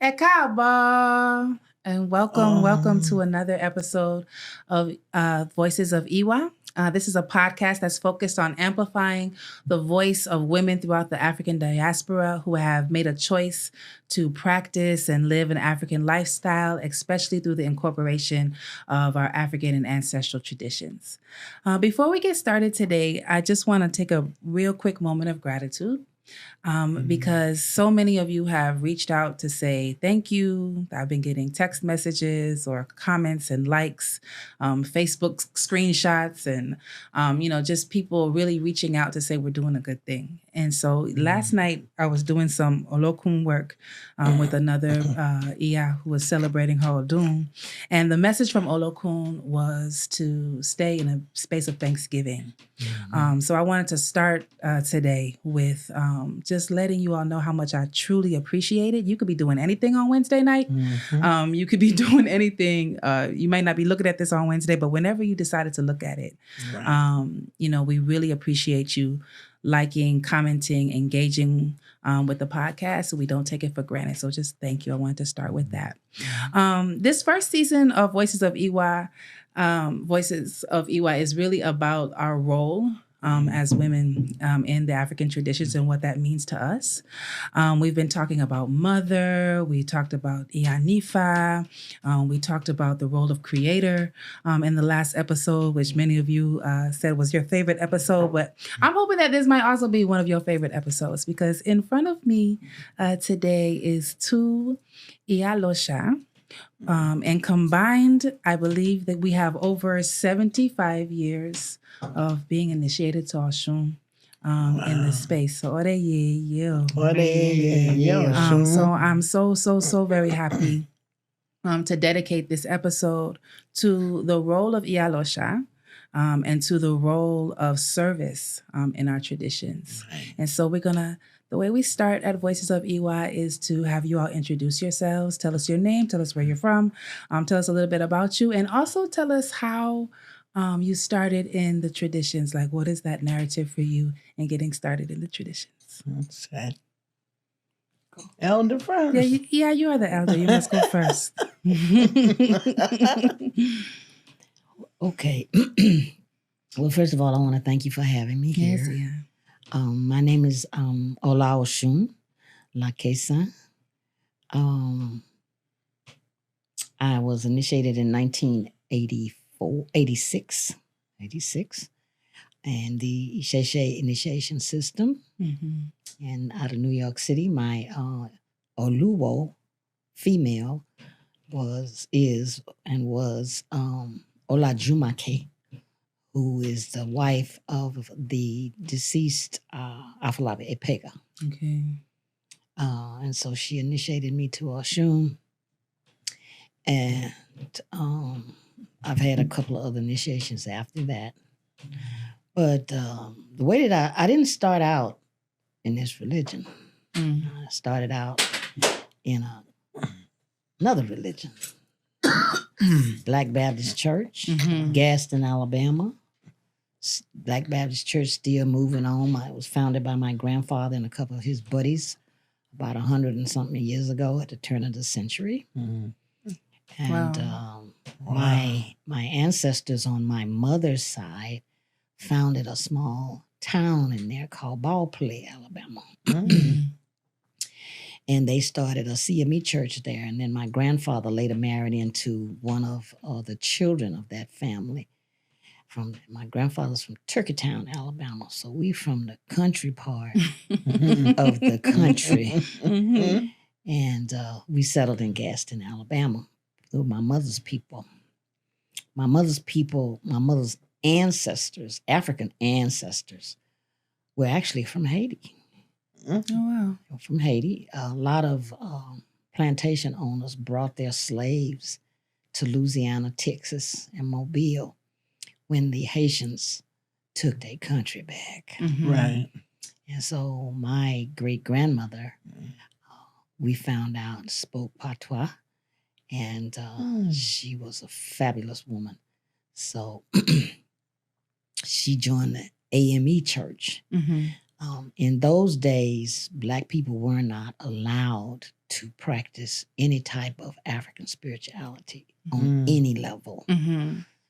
Ekaba, and welcome to another episode of Voices of IWA. This is a podcast that's focused on amplifying the voice of women throughout the African diaspora who have made a choice to practice and live an African lifestyle, especially through the incorporation of our African and ancestral traditions. Before we get started today, I just want to take a real quick moment of gratitude. Because so many of you have reached out to say thank you. I've been getting text messages or comments and likes, Facebook screenshots, and just people really reaching out to say we're doing a good thing. And so last night I was doing some OlaOsun work with another Iya who was celebrating her Odun, and the message from OlaOsun was to stay in a space of thanksgiving. So I wanted to start today with just letting you all know how much I truly appreciate it. You could be doing anything on Wednesday night. You could be doing anything. You might not be looking at this on Wednesday, but whenever you decided to look at it, we really appreciate you liking, commenting, engaging with the podcast. So we don't take it for granted. So just thank you. I wanted to start with that. This first season of Voices of IWA is really about our role as women in the African traditions and what that means to us. We've been talking about mother. We talked about Iyanifa. We talked about the role of creator in the last episode, which many of you said was your favorite episode. But I'm hoping that this might also be one of your favorite episodes, because in front of me today is two Iyalosa. And combined, I believe that we have over 75 years of being initiated to Osun in this space. So, so I'm so very happy to dedicate this episode to the role of Iyalosa and to the role of service in our traditions. Right. And so the way we start at Voices of IWA is to have you all introduce yourselves, tell us your name, tell us where you're from, tell us a little bit about you, and also tell us how you started in the traditions. Like, what is that narrative for you in getting started in the traditions? That's it. Elder first. Yeah, you are the elder. You must go first. Okay. Well, first of all, I want to thank you for having me here. Yes, yeah. My name is OlaOsun, LaKesin. I was initiated in 1986, and the Isheshe initiation system. And out of New York City, my Oluwo female was Olajumake, who is the wife of the deceased Afolabi Epega. Okay. And so she initiated me to Osun. And I've had a couple of other initiations after that. But the way that I didn't start out in this religion. I started out in another religion. Black Baptist Church, Gaston, Alabama. Black Baptist Church still moving on. It was founded by my grandfather and a couple of his buddies about 100 and something years ago at the turn of the century. And my ancestors on my mother's side founded a small town in there called Ballplay, Alabama. And they started a CME church there. And then my grandfather later married into one of the children of that family. My grandfather's from Turkeytown, Alabama. So we from the country part of the country. And we settled in Gaston, Alabama. With my mother's people. My mother's ancestors, African ancestors, were actually from Haiti. Oh, wow. From Haiti. A lot of plantation owners brought their slaves to Louisiana, Texas, and Mobile when the Haitians took their country back. Right. And so my great-grandmother, we found out, spoke patois, and she was a fabulous woman. So she joined the AME church. In those days, Black people were not allowed to practice any type of African spirituality on any level.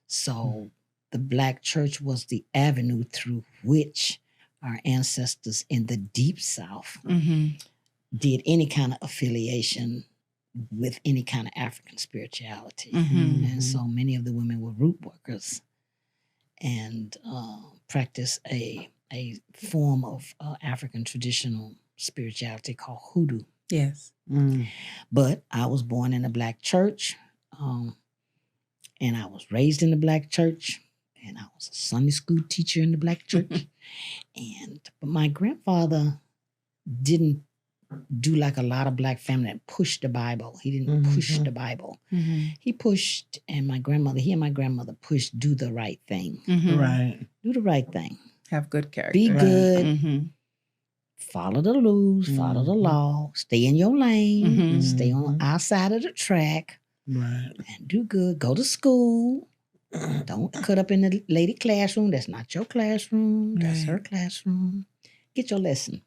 So the Black church was the avenue through which our ancestors in the Deep South did any kind of affiliation with any kind of African spirituality. And so many of the women were root workers and practiced a form of African traditional spirituality called hoodoo. Yes. But I was born in a Black church, and I was raised in the Black church, and I was a Sunday school teacher in the Black church. But my grandfather didn't do like a lot of Black family that pushed the Bible. He didn't push the Bible. He pushed, and he and my grandmother pushed, do the right thing. Right. Do the right thing. Have good character. Be good. Follow the rules, follow the law, stay in your lane, stay on our side of the track, and do good. Go to school. Don't cut up in the lady classroom. That's not your classroom. That's her classroom. Get your lesson.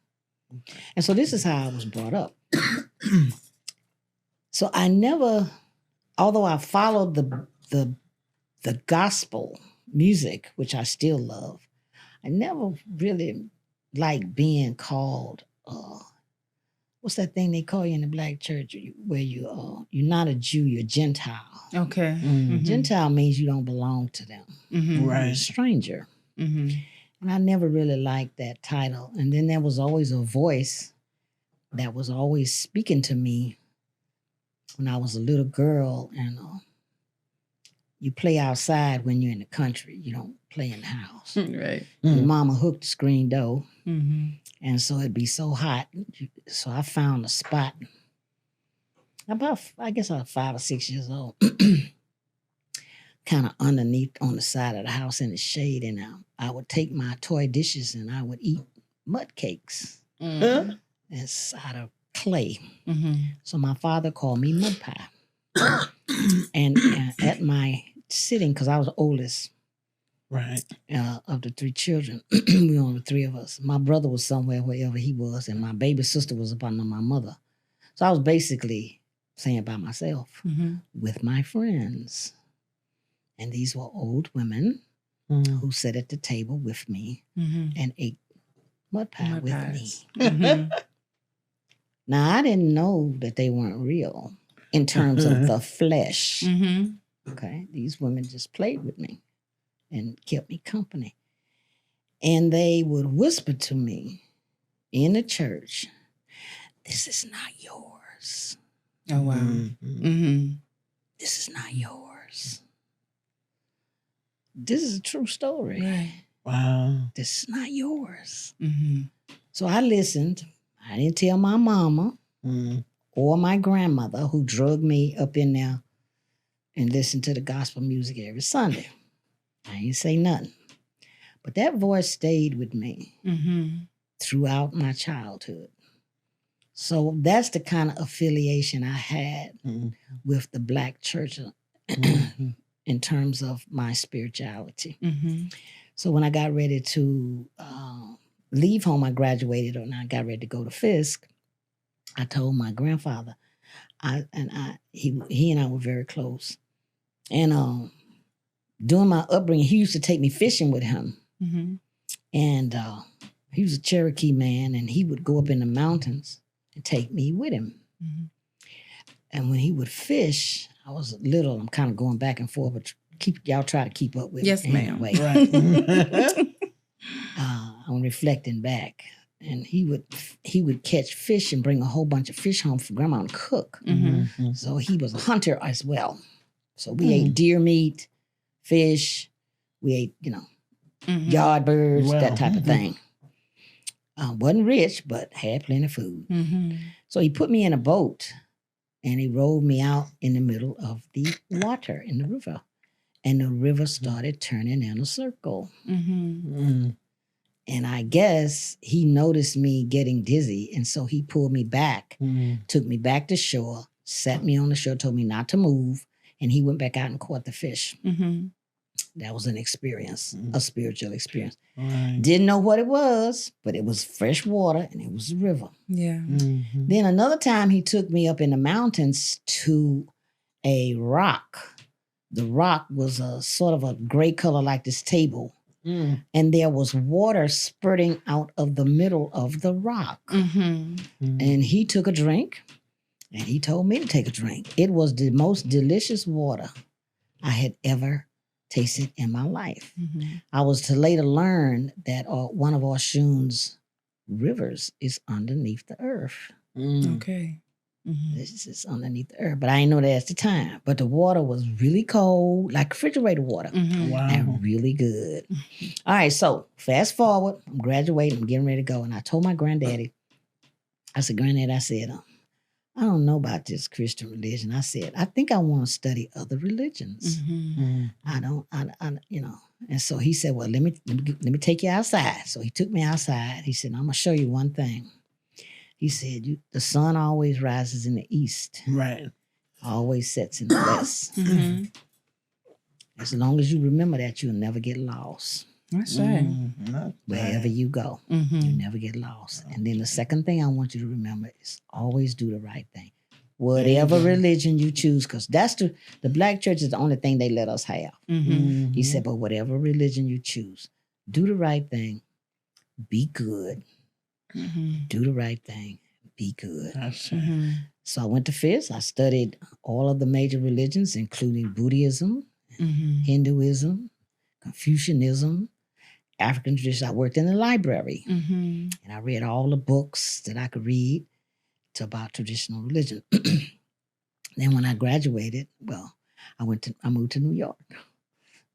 And so this is how I was brought up. So I never, although I followed the gospel music, which I still love, I never really liked being called, what's that thing they call you in the Black church where you're not a Jew, you're a Gentile. Okay. Gentile means you don't belong to them. You're a stranger. And I never really liked that title. And then there was always a voice that was always speaking to me when I was a little girl. And you play outside when you're in the country. You don't play in the house. Right. Your mama hooked the screen door. And so it'd be so hot. So I found a spot. I guess I was 5 or 6 years old. Kind of underneath on the side of the house in the shade. And I would take my toy dishes and I would eat mud cakes. It's out of clay. So my father called me Mud Pie. and at my sitting, because I was the oldest of the 3 children, we were only 3 of us. My brother was somewhere wherever he was, and my baby sister was up under my mother. So I was basically saying by myself with my friends. And these were old women who sat at the table with me and ate mud pie with me. Now, I didn't know that they weren't real in terms of the flesh. Okay, these women just played with me and kept me company. And they would whisper to me in the church, "This is not yours." Oh, wow. This is not yours. This is a true story. Right. Wow. This is not yours. So I listened. I didn't tell my mama or my grandmother, who drugged me up in there and listened to the gospel music every Sunday. I ain't say nothing. But that voice stayed with me throughout my childhood. So that's the kind of affiliation I had with the Black church in terms of my spirituality. So when I got ready to leave home, I graduated and I got ready to go to Fisk. I told my grandfather, he and I were very close. And during my upbringing, he used to take me fishing with him. And he was a Cherokee man, and he would go up in the mountains and take me with him. And when he would fish, I was little. I'm kind of going back and forth, but y'all try to keep up with yes, me. ma'am. Anyway. I'm reflecting back, and he would catch fish and bring a whole bunch of fish home for Grandma to cook. So he was a hunter as well. So we ate deer meat, fish. We ate, yard birds, that type of thing. Wasn't rich, but had plenty of food. So he put me in a boat, and he rowed me out in the middle of the water in the river. And the river started turning in a circle. And I guess he noticed me getting dizzy. And so he pulled me back, took me back to shore, sat me on the shore, told me not to move. And he went back out and caught the fish. That was an experience, a spiritual experience. Right. Didn't know what it was, but it was fresh water and it was a river. Yeah. Mm-hmm. Then another time he took me up in the mountains to a rock. The rock was a sort of a gray color like this table. Mm. And there was water spurting out of the middle of the rock. Mm-hmm. And he took a drink and he told me to take a drink. It was the most delicious water I had ever tasted in my life. Mm-hmm. I was to later learn that one of Osun's rivers is underneath the earth. Mm. Okay. Mm-hmm. This is underneath the earth, but I didn't know that at the time. But the water was really cold, like refrigerator water, Mm-hmm. Wow. and really good. All right, so fast forward, I'm graduating, I'm getting ready to go, and I told my granddaddy, I said, Granddad, I said, I don't know about this Christian religion. I said, I think I want to study other religions. Mm-hmm. Mm. I you know. And so he said, well, let me take you outside. So he took me outside. He said, I'm gonna show you one thing. He said, the sun always rises in the east, Right. always sets in the west. Mm-hmm. As long as you remember that, you'll never get lost. That's right. Not Wherever bad. you go, Mm-hmm. you'll never get lost. And then the second thing I want you to remember is always do the right thing. Whatever Amen. religion you choose, because that's the black church is the only thing they let us have. Mm-hmm. He said, but whatever religion you choose, do the right thing, be good. Mm-hmm. Do the right thing, be good. That's it. Mm-hmm. So I went to FIS. I studied all of the major religions, including Buddhism, Mm-hmm. Hinduism, Confucianism, African tradition. I worked in the library, Mm-hmm. and I read all the books that I could read about traditional religion. Then when I graduated, well, I moved to New York.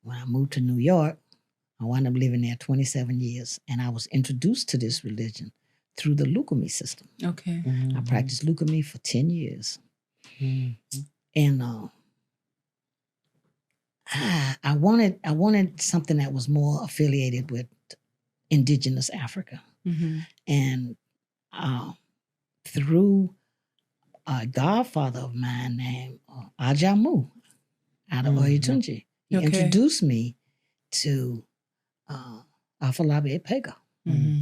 When I moved to New York, I wound up living there 27 years, and I was introduced to this religion through the Lukumi system. Okay. I practiced Lukumi for 10 years. Mm-hmm. And I wanted something that was more affiliated with indigenous Africa. Mm-hmm. And through a godfather of mine named Ajamu out of Oyetunji, he Okay. introduced me to Afalabi Pega. Mm-hmm.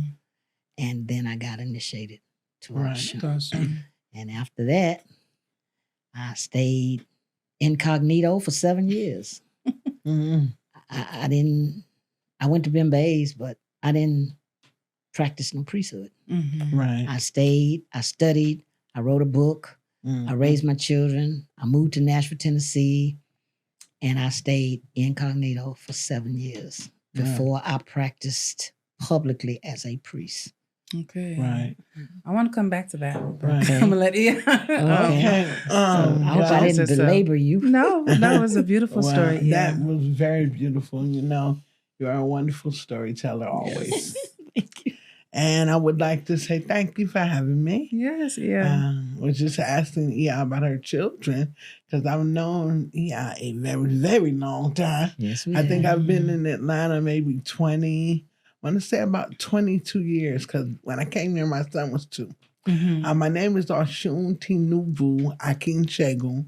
And then I got initiated to Right. Osun. Awesome. And after that, I stayed incognito for 7 years. Mm-hmm. I went to Bimbays, but I didn't practice no priesthood. Mm-hmm. Right. I stayed, I studied, I wrote a book, I raised my children, I moved to Nashville, Tennessee, and I stayed incognito for 7 years before I practiced publicly as a priest. Okay. Right. I want to come back to that. Right. I'm gonna let Iya. Okay. So I hope I didn't so- belabor you. No, that was a beautiful Well, story. Yeah. That was very beautiful. You know, you are a wonderful storyteller always. Thank you. And I would like to say thank you for having me. Yes. Yeah. Was just asking Iya about her children because I've known Iya a very, very long time. Yes, we I think have. I've been in Atlanta maybe 20, I want to say about 22 years because when I came here, my son was 2. Mm-hmm. My name is Osuntinibu Omisegun.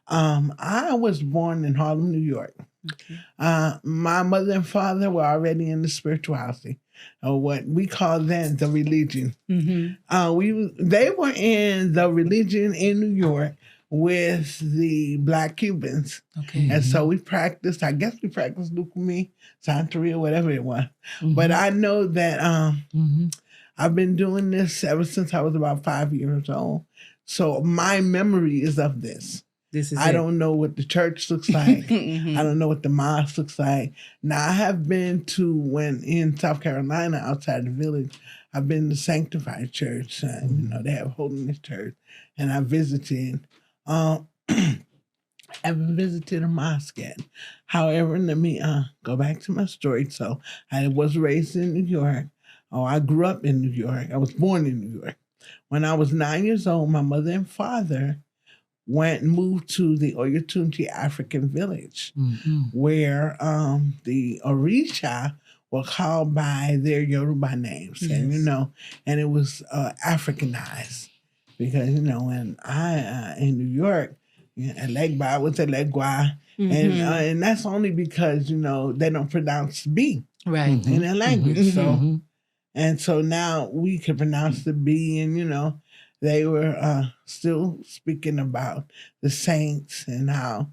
I was born in Harlem, New York. Okay. My mother and father were already in the spirituality, or what we call then the religion. Mm-hmm. They were in the religion in New York with the Black Cubans. Okay. And so we practiced, I guess we practiced Lukumi, Santeria, whatever it was. But I know that I've been doing this ever since I was about 5 years old. So my memory is of this. This is I it. don't know what the church looks like. Mhm. I don't know what the mosque looks like. Now, I have been to, when in South Carolina, outside the village, I've been to Sanctified Church. You know, they have Holiness Church. And I visited. I haven't visited a mosque yet. However, let me go back to my story. So I was raised in New York. I grew up in New York. I was born in New York. When I was 9 years old, my mother and father moved to the Oyetunji African village, where the Orisa were called by their Yoruba names. And, you know, and it was Africanized. Because, you know, when in New York, Yeah, Elegba was Elegua. And that's only because, they don't pronounce B Right. in their language. So, and so now we can pronounce the B, and, they were still speaking about the saints and how,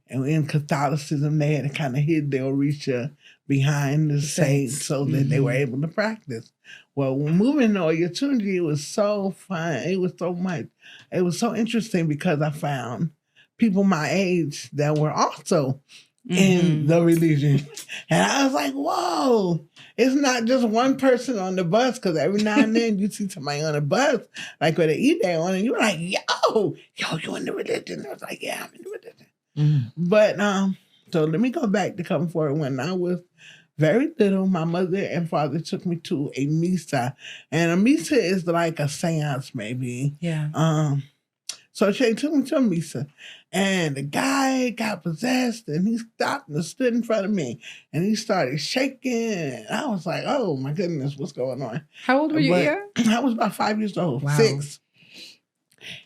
and in Catholicism, they had kind of hid their Orisa behind the saints so that they were able to practice. Well, when moving to Oyatunji, it was so fun. It was so much. It was so interesting because I found people my age that were also in the religion. And I was like, whoa, it's not just one person on the bus, because every now and then you see somebody on the bus, like with an E-Day on, and you're like, yo, you in the religion? I was like, yeah, I'm in the religion. But, so let me go back to come forward. When I was very little, my mother and father took me to a misa. And a misa is like a seance, maybe. Yeah. So she took me to a misa, and the guy got possessed, and he stopped and stood in front of me, and he started shaking. And I was like, "Oh my goodness, what's going on?" How old were you? I was about 5 years old. Wow. 6.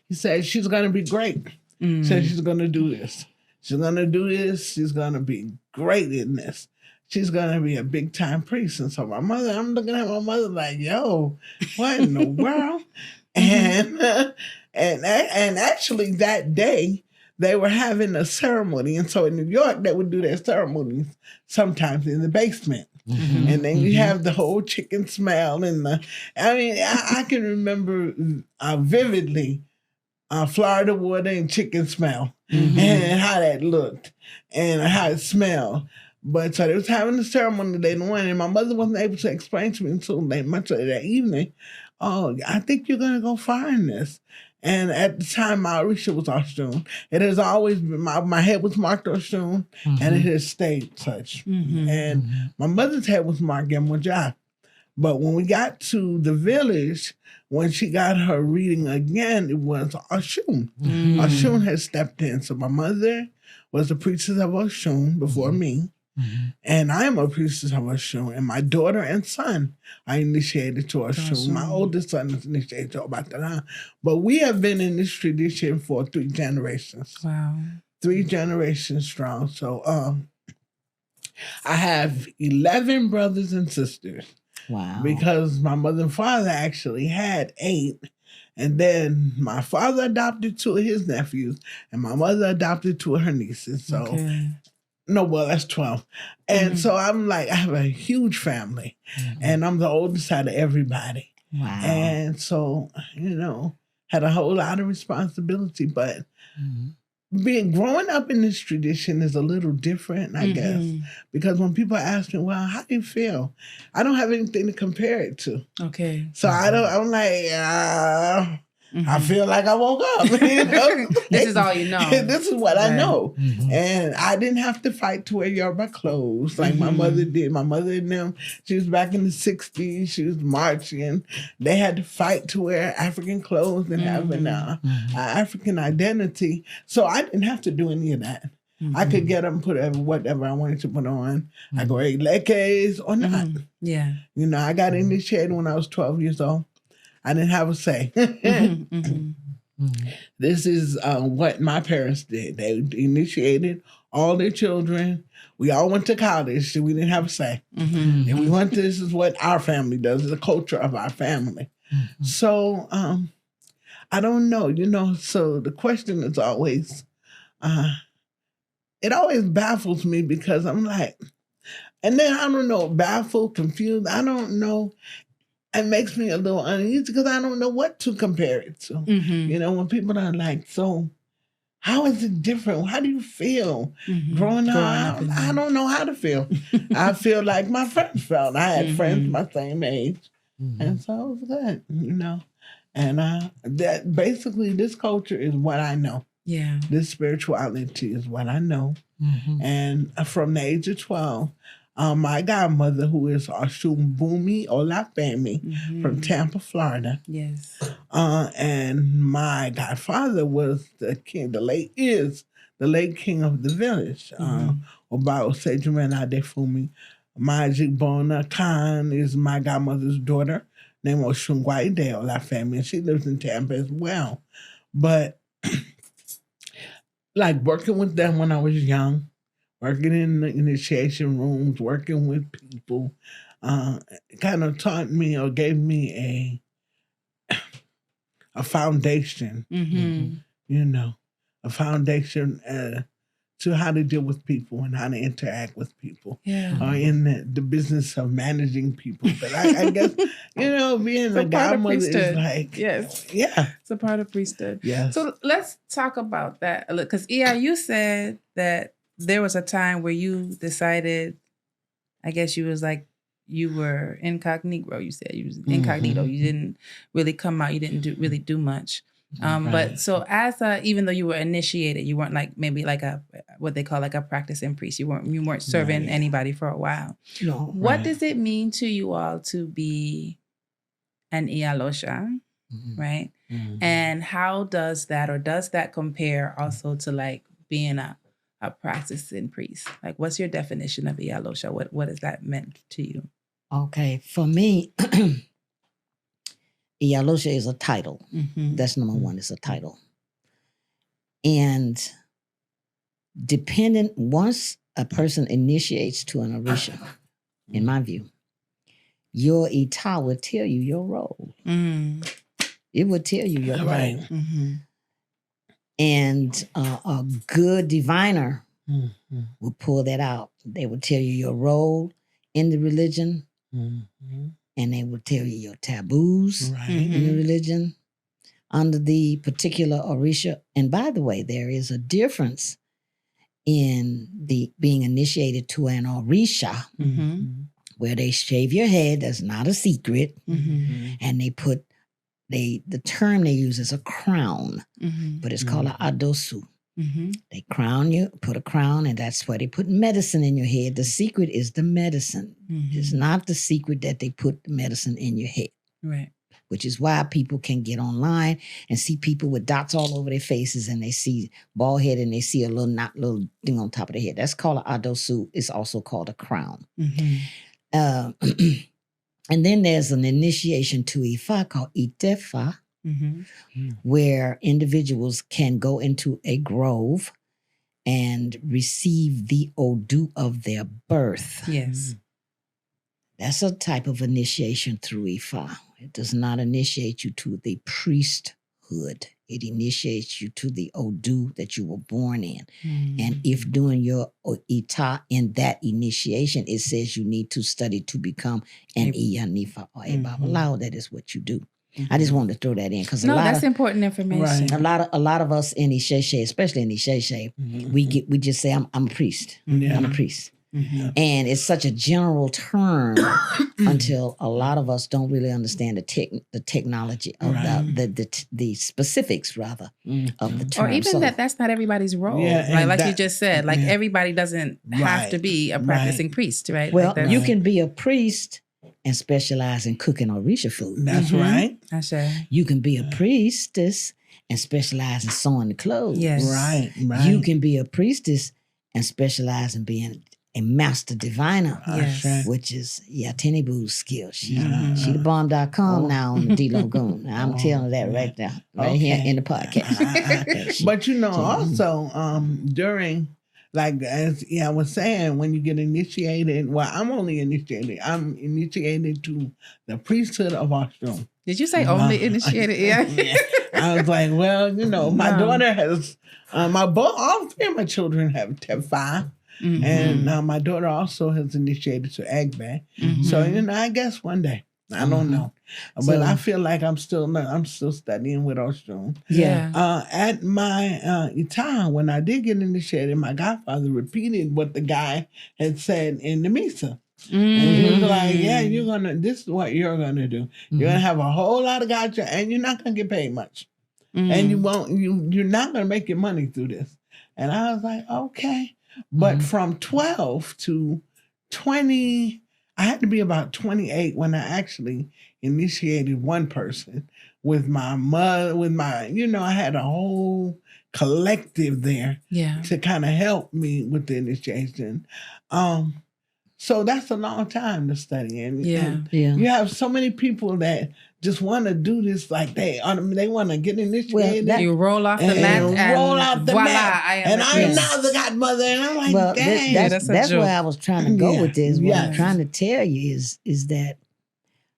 He said, "She's gonna be great." Said she's gonna do this. She's gonna do this. She's gonna be great in this. She's gonna be a big time priest. And so I'm looking at my mother like, "Yo, what in the world?" And actually that day they were having a ceremony, and so in New York they would do their ceremonies sometimes in the basement, and then you have the whole chicken smell and I can remember vividly Florida water and chicken smell and how that looked and how it smelled. But so they was having the ceremony later on, and my mother wasn't able to explain to me until much later that evening. Oh, I think you're going to go far in this. And at the time, my Orisa was Osun. It has always been, my head was marked Osun, and it has stayed such. And my mother's head was marked Yemoja. But when we got to the village, when she got her reading again, it was Osun. Osun had stepped in. So my mother was a priestess of Osun before me. And I am a priestess of Osun, and my daughter and son are initiated to Osun. My oldest son is initiated to Obatala. But we have been in this tradition for 3 generations. Wow. 3 generations strong. So I have 11 brothers and sisters. Wow. Because my mother and father actually had 8. And then my father adopted 2 of his nephews, and my mother adopted 2 of her nieces. So, no, well, that's 12. And so I'm like, I have a huge family, and I'm the oldest out of everybody. Wow. And so, had a whole lot of responsibility. But growing up in this tradition is a little different, I guess, because when people ask me, well, how do you feel? I don't have anything to compare it to. Okay. So I'm like, I feel like I woke up. This is all you know. This is what I know. And I didn't have to fight to wear Yoruba clothes like my mother did. My mother and them, she was back in the 60s. She was marching. They had to fight to wear African clothes and have an African identity. So I didn't have to do any of that. I could get up and put whatever I wanted to put on. I could wear LaKesin or not. Yeah. I got initiated when I was 12 years old. I didn't have a say. This is what my parents did. They initiated all their children. We all went to college, so we didn't have a say. And we went to, this is what our family does, the culture of our family. So I don't know, so the question is always, it always baffles me because I'm like, and then I don't know, baffled, confused, I don't know. It makes me a little uneasy because I don't know what to compare it to. When people are like, so how is it different? How do you feel growing up? I don't know how to feel. I feel like my friends felt. I had friends my same age. And so it was good, And that basically this culture is what I know. Yeah. This spirituality is what I know. And from the age of 12, my godmother, who is Osun Bumi Olafemi from Tampa, Florida. Yes. And my godfather was the king, the late king of the village. Oba Osejumena Adefumi. Magic Bona Khan is my godmother's daughter, named Osun Gwaide Olafemi, and she lives in Tampa as well. But like working with them when I was young, working in the initiation rooms, working with people, kind of taught me or gave me a foundation, you know, a foundation to how to deal with people and how to interact with people. Or in the business of managing people. But I guess, you know, being a godmother is like... Yes. Yeah. It's a part of priesthood. Yes. So let's talk about that a little. Because, you said that there was a time where you decided, I guess you was like, you were incognito. You said you was incognito. You didn't really come out. You didn't really do much. But so as even though you were initiated, you weren't like maybe like what they call like a practicing priest. You weren't serving anybody for a while. No. What does it mean to you all to be an Iyalosa, right? And how does that compare also to like being a practicing priest? Like, what's your definition of Iyalosa? What has that meant to you? Okay, for me, Iyalosa is a title. That's number one, it's a title. And once a person initiates to an Orisa, in my view, your Ita will tell you your role. It will tell you your role. And a good diviner will pull that out. They will tell you your role in the religion, and they will tell you your taboos in the religion under the particular Orisa. And by the way, there is a difference in the being initiated to an Orisa, where they shave your head. That's not a secret. And they put the term they use is a crown, but it's called an adosu. They crown you, put a crown, and that's where they put medicine in your head. The secret is the medicine. It's not the secret that they put the medicine in your head. Right. Which is why people can get online and see people with dots all over their faces, and they see bald head and they see a little thing on top of their head. That's called an adosu. It's also called a crown. And then there's an initiation to Ifa called Itefa, where individuals can go into a grove and receive the Odu of their birth. Yes. That's a type of initiation through Ifa. It does not initiate you to the priesthood. It initiates you to the Odu that you were born in. And if doing your Ita in that initiation, it says you need to study to become an Iya Nifa or a Babalawo, that is what you do. I just wanted to throw that in because that's important information. A lot of us in Isheshe, especially in Isheshe, we just say I'm a priest. I'm a priest. And it's such a general term until a lot of us don't really understand the technology of the specifics rather of the term. Or even that's not everybody's role. Like you just said, like everybody doesn't have to be a practicing priest, right? Well, like you can be a priest and specialize in cooking Orisha food. That's right. That's right. You can be a priestess and specialize in sewing the clothes. Yes. Right. You can be a priestess and specialize in being a master diviner, which is Iya Osuntinibu's skill. She the bomb.com now on the D-Lagoon. I'm telling that right now, here in the podcast. But also during, like as I was saying, when you get initiated, I'm initiated to the priesthood of Osun. Did you say only initiated? Yeah. I was like, well, my daughter has, all three of my children have Tefa. And my daughter also has initiated to Agba. So, I guess one day. I don't know. But I feel like I'm still studying with Osun. Yeah. At my Ita, when I did get initiated, my godfather repeated what the guy had said in the Misa. And he was like, this is what you're gonna do. You're gonna have a whole lot of gotcha, and you're not gonna get paid much. And you're not gonna make your money through this. And I was like, okay. But from 12 to 20, I had to be about 28 when I actually initiated one person with my mother, I had a whole collective there to kind of help me with the initiation. So that's a long time to study. And Yeah. you have so many people that just want to do this, like they want to get initiated. Well, You roll off the mat and roll out the voila, mat. I am And a I'm priest. now the godmother. And I'm like, Well, dang. that's a that's joke. where I was trying to go with this. What I'm Yes. trying to tell you is that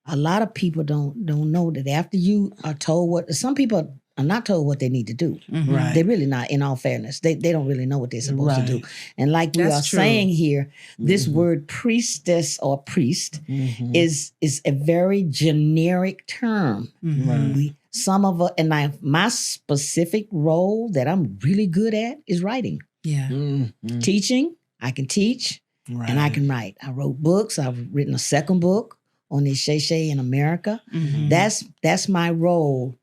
a lot of people don't know that after you are told what, some people are not told what they need to do. Mhm. Right. They're really not, in all fairness. They don't really know what they're supposed to do. Right. And like we That's are true. saying here, this Mhm. word priestess or priest Mhm. is a very generic term. Mhm. Right. Some of us, and my specific role that I'm really good at is writing. Yeah. Mhm. Teaching, I can teach Right. and I can write. I wrote books. I've written a second book on the Shay in America. Mhm. That's my role.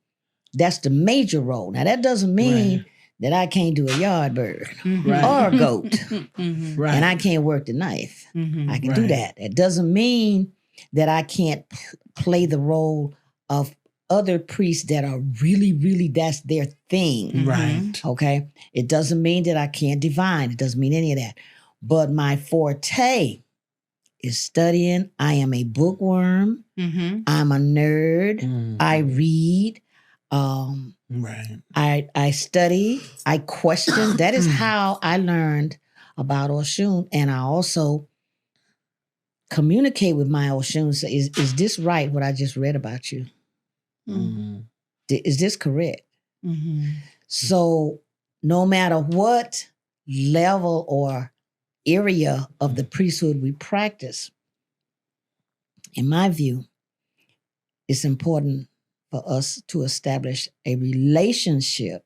That's the major role. Now that doesn't mean Right. that I can't do a yard bird Mhm. Right. or a goat Mhm. Right. and I can't work the knife. Mhm. I can do Right. that. It doesn't mean that I can't play the role of other priests that are really, really, that's their thing. Mhm. Right. Okay. It doesn't mean that I can't divine. It doesn't mean any of that. But my forte is studying. I am a bookworm. Mhm. I'm a nerd. Mhm. I read. Right. I study. I question. That is how I learned about Osun. And I also communicate with my Osun. Say, is this right, what I just read about you? Mhm. Is this correct? Mhm. So no matter what level or area of the priesthood we practice, in my view, it's important for us to establish a relationship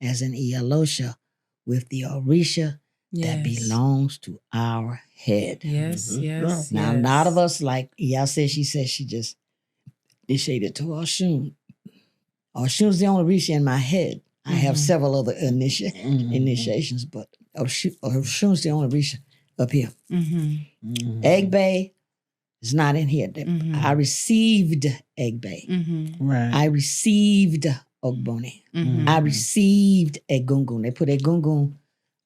as an Iyalosa with the Orisa that Yes. belongs to our head. Yes. Mhm. Yes. Now, yes. a lot of us, like Iya said she just initiated to Osun. Osun's the only Orisa in my head. I have Mhm. several other Mhm. initiations, but Osun's the only Orisa up here. Mhm. Mhm. Egg Bay is not in here. Mhm. I received Egg Bay. Mhm. Right. I received Ogboni. Mhm. I received a gungun. They put a gungun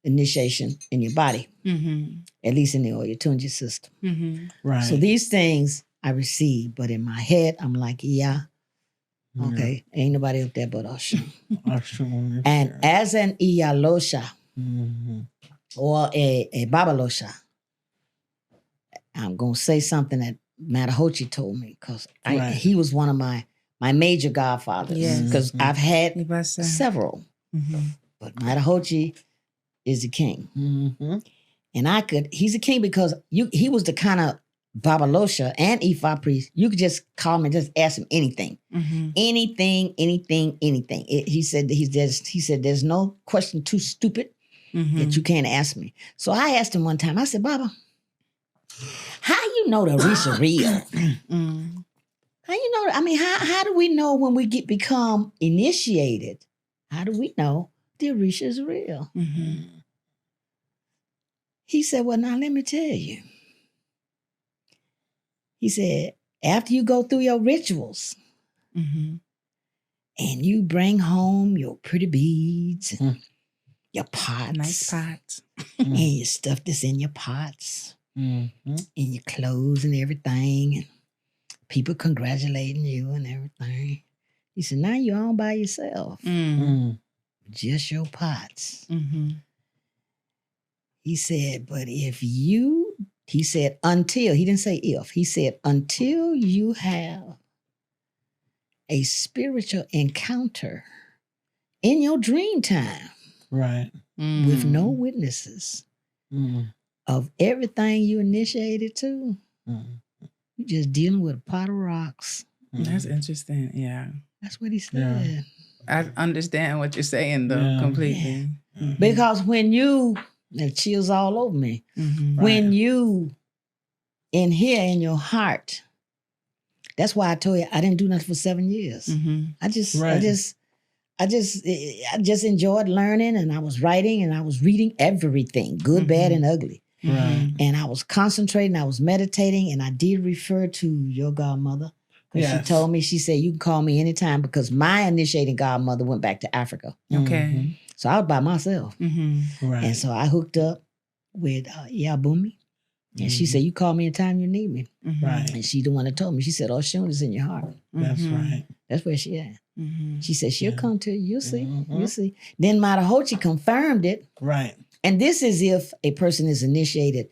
initiation in your body, Mhm. at least in the Oyatunji system. Mhm. Right. So these things I received, but in my head, I'm like, yeah, okay, ain't nobody up there but Osun. Osun. And as an Iyalosa Mhm. or a Babalosha, I'm going to say something that Matahochi told me because Right. he was one of my major godfathers Yes. because I've had Ibasa. several, Mhm. but Matahochi is the king. Mhm. And he's a king because he was the kind of Babalosha and Ifa priest. You could just call him and just ask him anything. Mhm. Anything. He said there's no question too stupid Mhm. that you can't ask me. So I asked him one time, I said, Baba, how you know the Orisa real? Mhm. How you know? I mean, how do we know when we become initiated? How do we know the Orisa is real? Mhm. He said, well, now let me tell you. He said, after you go through your rituals Mhm. and you bring home your pretty beads, and your pots, Nice pot. and your stuff that's in your pots, Mhm. and your clothes and everything, and people congratulating you and everything. He said, now you're all by yourself, Mm. just your pots. Mhm. He said, but he said, until, he didn't say if, he said, until you have a spiritual encounter in your dream time Right. with no Mm. witnesses Mhm. of everything you initiated to, Mhm. you're just dealing with a pot of rocks. That's interesting. Yeah. That's what he said. Yeah. I understand what you're saying though Yeah. completely. Mhm. Because when you, it chills all over me, Mhm. when you in here in your heart, that's why I told you I didn't do nothing for 7 years. Mhm. I just Right. enjoyed learning, and I was writing and I was reading everything, good, bad, and ugly. Right. Mhm. And I was concentrating, I was meditating, and I did refer to your godmother. Because Yes. she told me, she said, you can call me anytime because my initiating godmother went back to Africa. Okay. So I was by myself. Mhm. Right. And so I hooked up with Iyabumi. And she said, you call me anytime you need me. Right. And she the one that told me. She said, Osun is in your heart. That's right. That's where she at. She said, she'll Yeah. come to you. You'll see. You'll see. Then Matahochi confirmed it. Right. And this is if a person is initiated.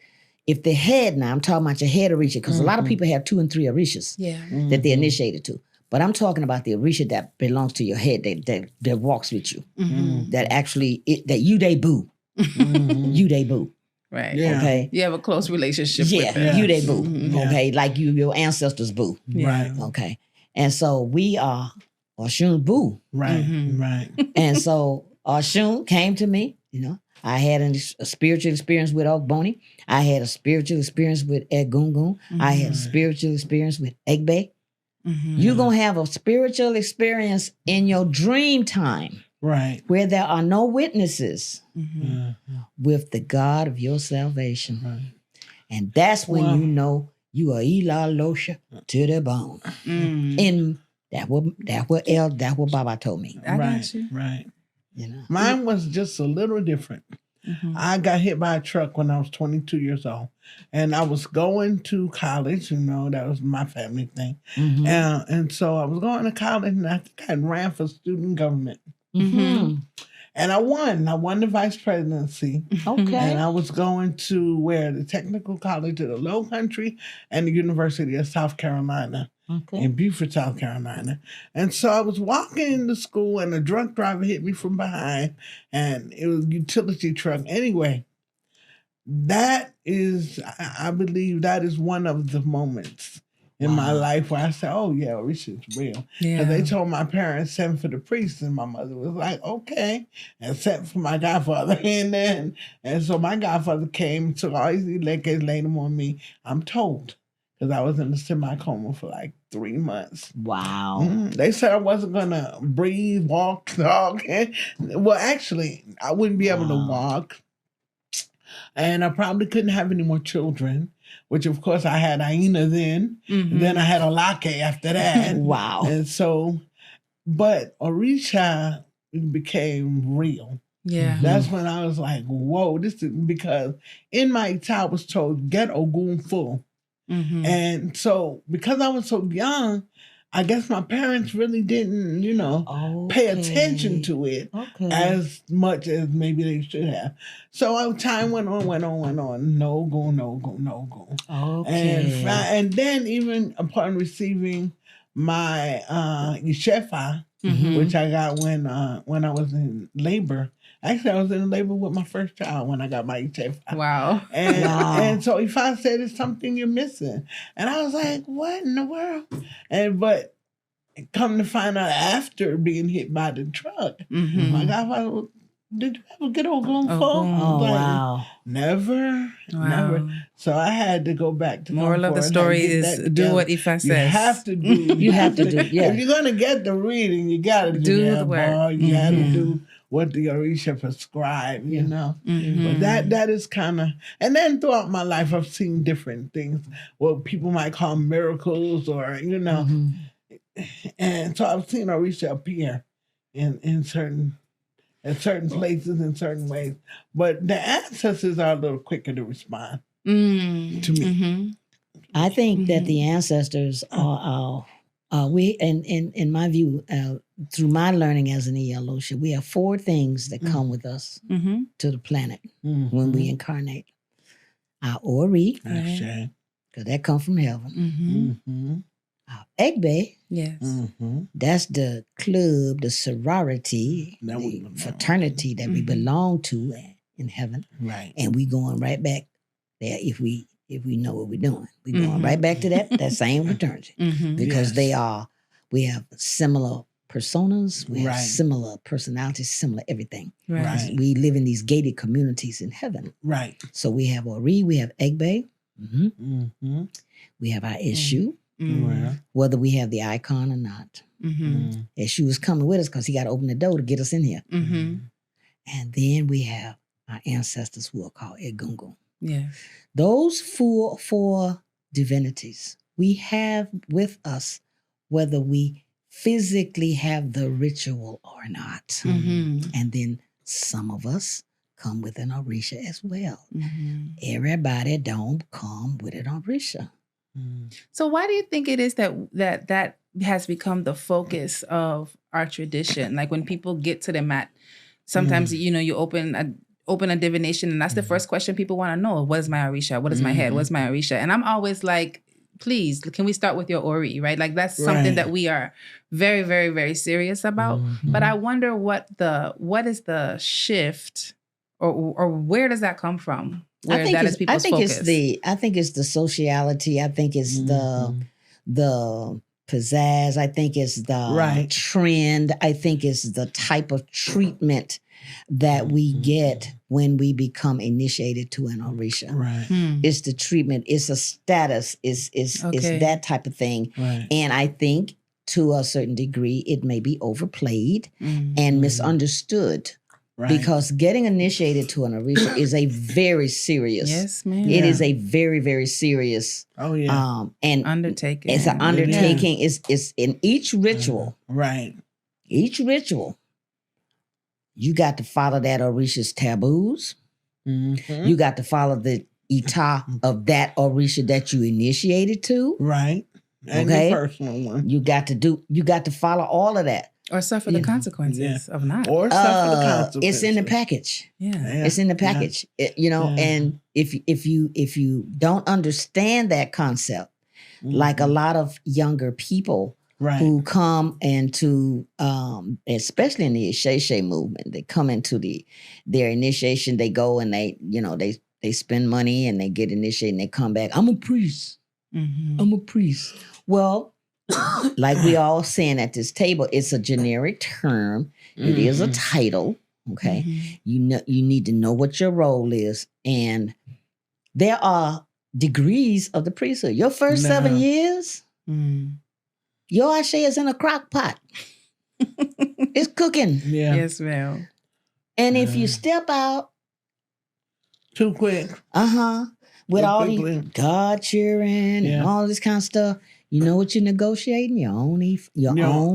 If the head, now I'm talking about your head Orisha, because a lot of people have 2 and 3 Orishas Yeah. that they're initiated to. But I'm talking about the Orisha that belongs to your head, that walks with you. That actually, that you they boo. You they boo. Right. Yeah. Okay. You have a close relationship Yeah, with them. you they boo. Yeah. Okay. Like your ancestors boo. Right. Okay. And so we are Osun boo. Right. Right. And so Osun came to me, you know. I had a spiritual experience with Ogboni. I had a spiritual experience with Egungun. I had a spiritual experience with Egbe. You're going to have a spiritual experience in your dream time Right. where there are no witnesses with the God of your salvation. Right. And that's when Wow. you know you are Iyalosa to the bone. And that what Baba told me. I right. got you. Right. You know. Mine was just a little different. I got hit by a truck when I was 22 years old. And I was going to college, you know, that was my family thing. And so I was going to college and I think I ran for student government. And I won. I won the vice presidency. Okay. And I was going to where the Technical College of the Low Country and the University of South Carolina. In Beaufort, South Carolina. And so I was walking into school and a drunk driver hit me from behind and it was a utility truck. Anyway, that is, I believe that is one of the moments in my life where I said, oh yeah, Orisa is real. Yeah. And they told my parents, send for the priest, and my mother was like, okay, and sent for my godfather. And so my godfather came, took all his LaKesin, laid them on me, I'm told. Because I was in a semi-coma for like 3 months. Wow. They said I wasn't going to breathe, walk, talk. Well, actually, I wouldn't be able to walk. And I probably couldn't have any more children, which, of course, I had Aina then. Then I had Olake after that. Wow. And so, but Orisa became real. Yeah. That's when I was like, whoa, this is because in my I was told, get Ogun full. And so, because I was so young, I guess my parents really didn't, you know, pay attention to it as much as maybe they should have. So time went on. No go. Okay. And then even upon receiving my Yeshefa, which I got when I was in labor. Actually, I was in labor with my first child when I got my Yeshefa. Wow. And so Ifa said, it's something you're missing. And I was like, what in the world? But come to find out after being hit by the truck, my godfather, did you ever get Ogun full? Oh, Like, wow. Never. So I had to go back to Moral of the story is do what Ifa says. You have to do. You have to do, yeah. If you're going to get the reading, you got to Do the work. You got to do what the Orisha prescribed, you know. But that is kind of, and then throughout my life, I've seen different things, what people might call miracles or, you know. And so I've seen Orisha appear in certain places in certain ways. But the ancestors are a little quicker to respond to me. I think that the ancestors are we, in my view, through my learning as an Iyalosa, we have 4 things that come with us to the planet when we incarnate. Our Ori, because that come from heaven. Our Egbe, yes. that's the club, the sorority, the fraternity that we belong to in heaven. Right. And we going right back there if we know what we're doing. We going right back to that same fraternity. Because we have similar personas, we have similar personalities, similar everything. Right. We live in these gated communities in heaven. Right. So we have Ori, we have Egbe, we have our Eshu, whether we have the icon or not. Eshu is coming with us because he got to open the door to get us in here. And then we have our ancestors who are called Egungun. Yeah. Those four divinities we have with us, whether we physically have the ritual or not. And then some of us come with an Orisa as well. Mm-hmm. Everybody don't come with an Orisa. So why do you think it is that has become the focus of our tradition? Like when people get to the mat, sometimes you open a divination, and that's the first question people want to know: what is my Orisha? What is my head? What's my Orisha? And I'm always like, please, can we start with your Ori? Right? Like that's something that we are very, very, very serious about. But I wonder what is the shift, or where does that come from? Where that is people's focus. I think it's the sociality. I think it's the pizzazz. I think it's the trend. I think it's the type of treatment that we get when we become initiated to an Orisha. Right. It's the treatment. It's a status. It's that type of thing. Right. And I think to a certain degree, it may be overplayed and misunderstood. Right. Because getting initiated to an Orisa is a very serious. Yes, ma'am. It is a very, very serious. And undertaking. It's an undertaking. It's in each ritual. Right. Each ritual, you got to follow that Orisha's taboos. You got to follow the ita of that Orisha that you initiated to. Right. And the personal one. You got to follow all of that. Or suffer the consequences of not. Or suffer the consequences. It's in the package. Yeah. It's in the package. And if you don't understand that concept, like a lot of younger people who come into, especially in the Isheshe movement, they come into their initiation, they go and they spend money and they get initiated and they come back. I'm a priest. I'm a priest. Well, like we all saying at this table, it's a generic term. It is a title. Okay. You need to know what your role is. And there are degrees of the priesthood. Your first 7 years, your ashe is in a crock pot. It's cooking. Yeah. Yes, ma'am. And if you step out too quick. With all these God cheering and all this kind of stuff, you know what you're negotiating? Your own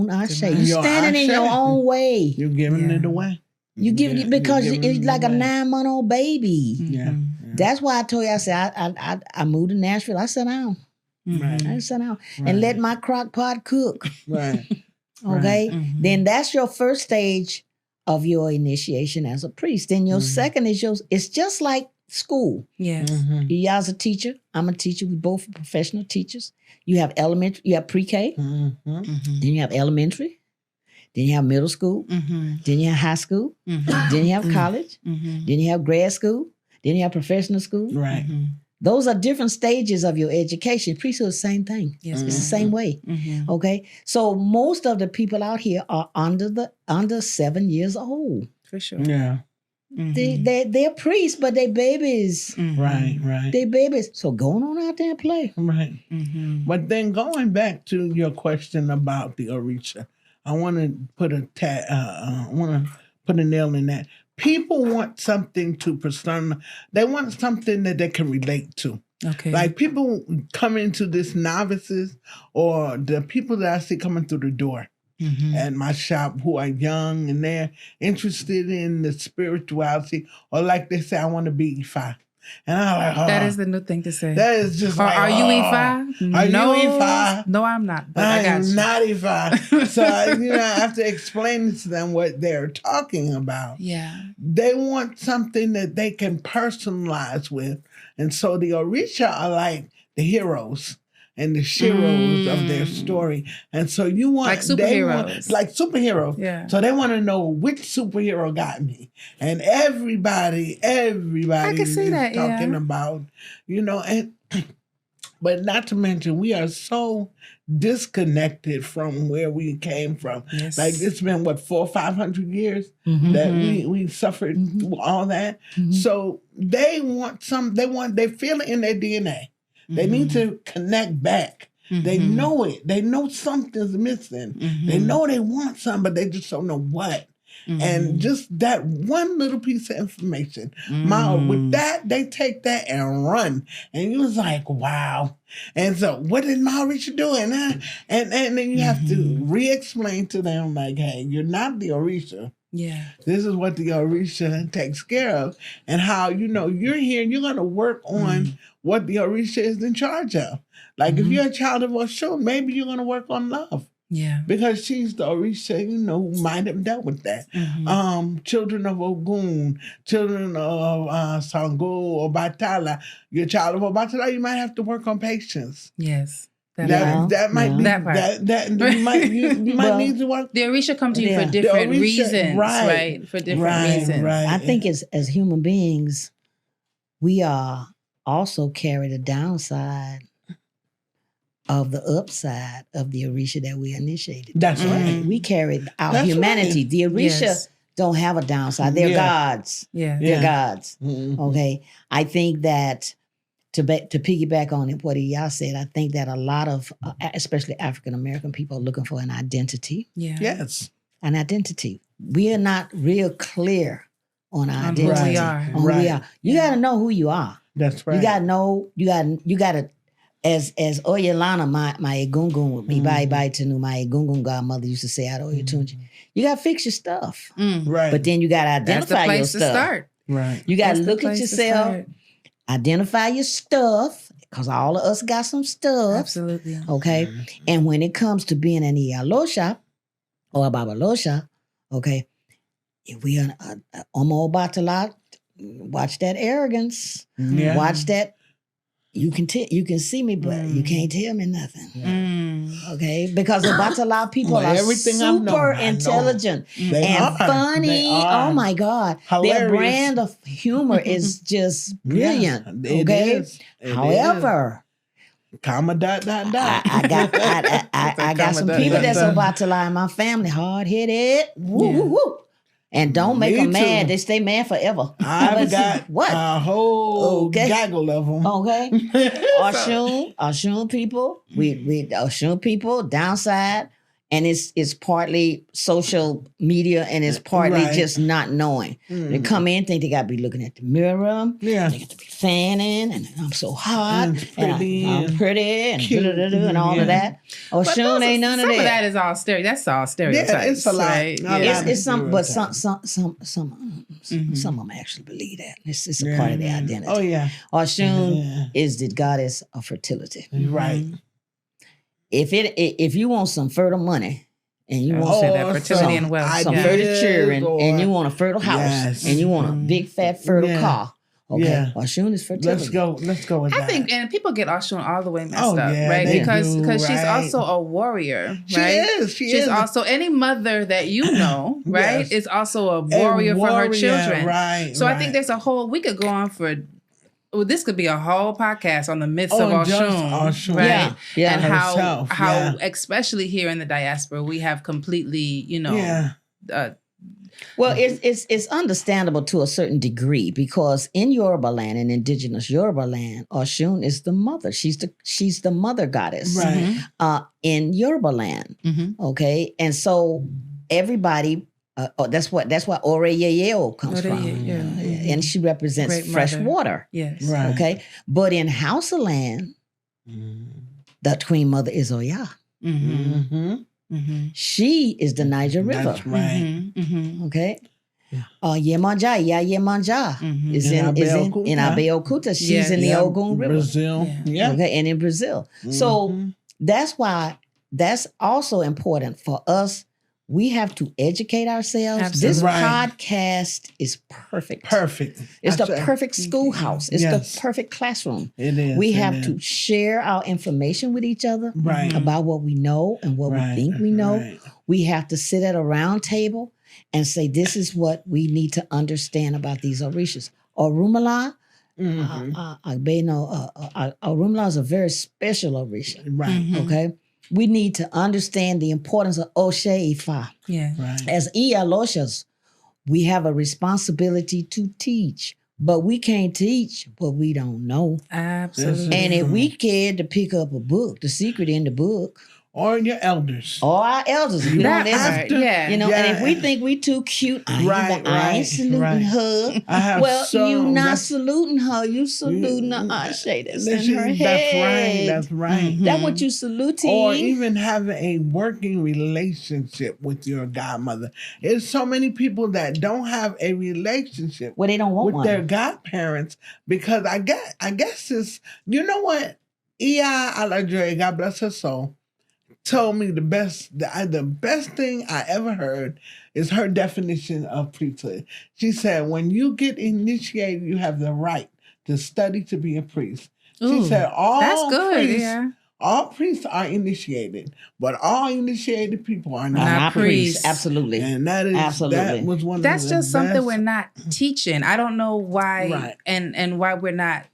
ashe. You're standing in your own way. You're giving it away. You give it because it's like a 9-month-old baby. Yeah. That's why I told you, I said, I moved to Nashville. I sat down. I sat down and let my crock pot cook. Right. Okay? Then that's your first stage of your initiation as a priest. Then your second is it's just like school. Yes. Iya's a teacher. I'm a teacher. We both are professional teachers. You have elementary, you have pre-K, then you have elementary, then you have middle school, then you have high school, then you have college, then you have grad school, then you have professional school. Right. Those are different stages of your education. Priesthood is the same thing. Yes, it's the same way. Okay? So most of the people out here are under 7 years old. For sure. Yeah. They're priests, but they're babies. Right. They're babies. So going on out there and play. Right. But then going back to your question about the Orisa, I want to put a nail in that. People want something to persona. They want something that they can relate to. Okay. Like people come into this novices or the people that I see coming through the door. At my shop who are young and they're interested in the spirituality, or like they say, I want to be Ifa. And I'm like, that is the new thing to say. That is just like, are you Ifa? Are you Ifa? No, I'm not. But I got am you. not Ifa. So I have to explain to them what they're talking about. Yeah. They want something that they can personalize with. And so the Orisha are like the heroes and the sheroes of their story. And so you want... Like superheroes. Like superheroes. Yeah. So they want to know which superhero got me. And everybody I can see is that, talking about, and... But not to mention, we are so disconnected from where we came from. Yes. Like it's been, 400 or 500 years that we suffered through all that. So they feel it in their DNA. They need to connect back. They know it. They know something's missing. They know they want something, but they just don't know what. And just that one little piece of information. With that, they take that and run. And you was like, wow. And so what is my Orisha doing? Huh? And then you have to re-explain to them like, hey, you're not the Orisha. Yeah. This is what the Orisa takes care of, and how you're here and you're going to work on what the Orisa is in charge of. Like if you're a child of Osun, maybe you're going to work on love. Yeah. Because she's the Orisa, who might have dealt with that. Children of Ogun, children of Sango or Batala. You're a child of Obatala, you might have to work on patience. Yes. That might be that part. that you might need to work. The Orisha come to you for different reasons, right? For different reasons. Right. I think as human beings, we are also carry the downside of the upside of the Orisha that we initiated. That's right. We carried our That's humanity. right. The Orisha don't have a downside. They're gods. Yeah. They're gods. Mm-hmm. Okay. I think that to piggyback on what Iya said, I think that a lot of, especially African American people, are looking for an identity. Yeah. Yes. An identity. We are not real clear on our identity. Who we are. On who we are. You got to know who you are. That's right. You got to know. You got to. As Oyelana, my egungun, Ibai Tenu, my egungun godmother used to say out of Oyotunji, you got to fix your stuff. Right. But then you got to That's the identify your place to stuff. start. Right. You got to That's the look at place to yourself, start. identify your stuff, because all of us got some stuff. Absolutely. Okay. And when it comes to being an Iyalosa or a Babalosha, okay, if we are Omo Batalat, watch that arrogance. Yeah. Watch that. You can see me, but you can't tell me nothing. Okay, because the Batala people are everything I've known, super I know. intelligent They and are. funny. They are. Oh my God, Hilarious. their brand of humor is just brilliant. Yeah, it okay, is. It however, is. Comma dot. I got some people that's so Batala in my family, hard headed. Woo woo woo. And don't make them mad. They stay mad forever. I've got what? a whole gaggle of them. Okay. Osun people, we Osun people downside, and it's partly social media and it's partly just not knowing. They come in, think they gotta be looking at the mirror, they got to be fanning, and I'm so hot, and I'm pretty, and and all of that. Osun ain't none of that. Some of that is all that's all stereotypes. Yeah, it's a lot. Right? It's some, but some of them actually believe that. It's a part of their identity. Oh yeah. Osun is the goddess of fertility. Right. If you want some fertile money and you want that fertility and wealth, some fertile children, and you want a fertile house, and you want a big fat fertile car, okay, Osun is fertility. Let's go with that. I think, and people get Osun all the way messed up, yeah, right? they Because do, she's also a warrior, right? She's also any mother that you know, right, Yes. is also a warrior for her children, right? So I think there's a whole. We could go on for. Well, this could be a whole podcast on the myths of Osun, right? Yeah. And herself, how especially here in the diaspora, we have completely, well, it's understandable to a certain degree because in Yoruba land, in indigenous Yoruba land, Osun is the mother. She's the mother goddess, right? In Yoruba land, okay, and so everybody. That's why Oreyeyeo comes from, and she represents Great fresh Mother. water. Yes, Right. Okay, but in Hausa land, the Queen Mother is Oya. She is the Niger River. That's right. Okay. Yemanja, is in Abeokuta. She's in the Ogun River. Brazil. Yeah. Okay, and in Brazil. So that's why that's also important for us. We have to educate ourselves. Absolutely. This Right. podcast is perfect. Perfect. It's That's the right. perfect schoolhouse. It's Yes. the perfect classroom. It is. We it have is. to share our information with each other Right. about what we know and what we think we know. Right. We have to sit at a round table and say, this is what we need to understand about these Orishas. Orumala, Orumala is a very special Orisha. Right. Okay? We need to understand the importance of Oshe Ifa. Yeah. Right. As Iyaloshas, we have a responsibility to teach, but we can't teach what we don't know. Absolutely. And if we cared to pick up a book, the secret in the book, or your elders. Or our elders. We That don't ever, part, yeah. you know, Yeah. and if we think we too cute, I ain't saluting right. her. I have Well, so- you not that's- saluting her, you saluting the ashe that's in her That's head. That's right. That what you saluting. Or even having a working relationship with your godmother. There's so many people that don't have a relationship Well, they don't want with one. their godparents because I guess it's, you know what? Iya Dr, God bless her soul, told me the best thing I ever heard is her definition of priesthood. She said, when you get initiated, you have the right to study to be a priest. Ooh, She said, that's good. all priests are initiated, but all initiated people are Not not. priests. Absolutely. And that is Absolutely. that was one That's of the just something best- we're not teaching. I don't know why, Right. and why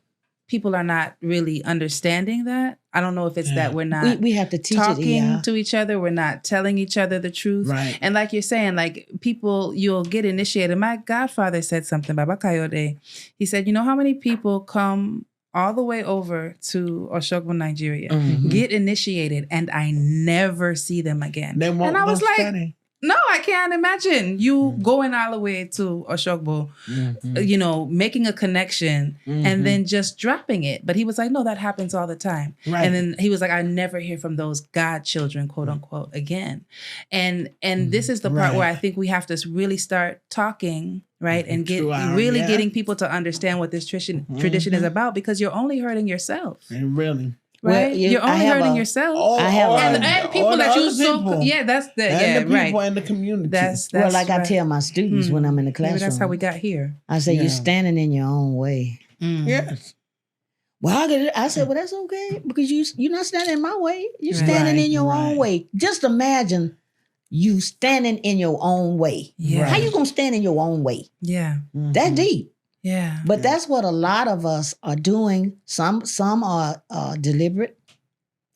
people are not really understanding that. I don't know if it's that we're not We have to teach talking it, to each other. We're not telling each other the truth. Right. And like you're saying, like people, you'll get initiated. My godfather said something, Baba Kayode. He said, you know how many people come all the way over to Osogbo, Nigeria, get initiated, and I never see them again. They won't and I was go like, study. no, I can't imagine you going all the way to Osogbo, you know, making a connection and then just dropping it. But he was like, no, that happens all the time. Right. And then he was like, I never hear from those godchildren, quote unquote, again. And this is the part where I think we have to really start talking, right? And get really getting people to understand what this tradition is about, because you're only hurting yourself. And really. Right? Well, You're only hurting yourself. I have and people that you so that's the and the right. people in the community. That's well, like right. I tell my students when I'm in the classroom. Maybe that's how we got here. I say, Yeah. you're standing in your own way. Yes. Well, I said, well, that's okay, because you're not standing in my way. You're Right. standing in your own Right. way. Just imagine you standing in your own way. Yeah. How you gonna stand in your own way? Yeah. That's deep. Yeah. But that's what a lot of us are doing. Some are deliberate.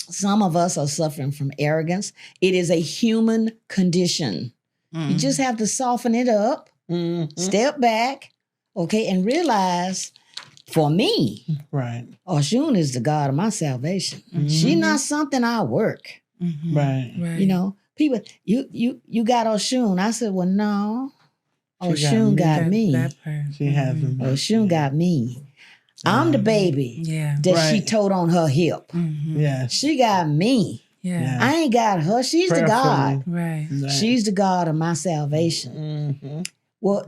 Some of us are suffering from arrogance. It is a human condition. You just have to soften it up, step back, okay, and realize, for me, Right. Osun is the God of my salvation. She's not something I work. Right. Right. You know, people, you got Osun. I said, well, no, She Osun got got me. That part. She has them. Osun got me. I'm the baby Yeah. that she Right. told on her hip. Yes. She got me. Yeah. Yeah. I ain't got her. She's the God. Right. Right. She's the God of my salvation. Well,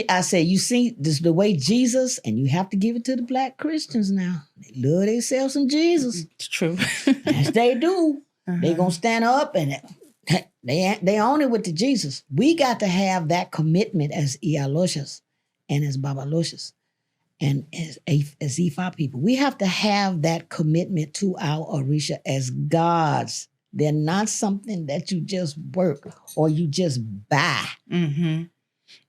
I said, you see this the way Jesus, and you have to give it to the black Christians now. They love themselves some Jesus. It's true. Yes, they do. They gonna stand up and they own it with the Jesus. We got to have that commitment as Iyalosas and as Babalosas and as Ifa people. We have to have that commitment to our Orisa as gods. They're not something that you just work or you just buy.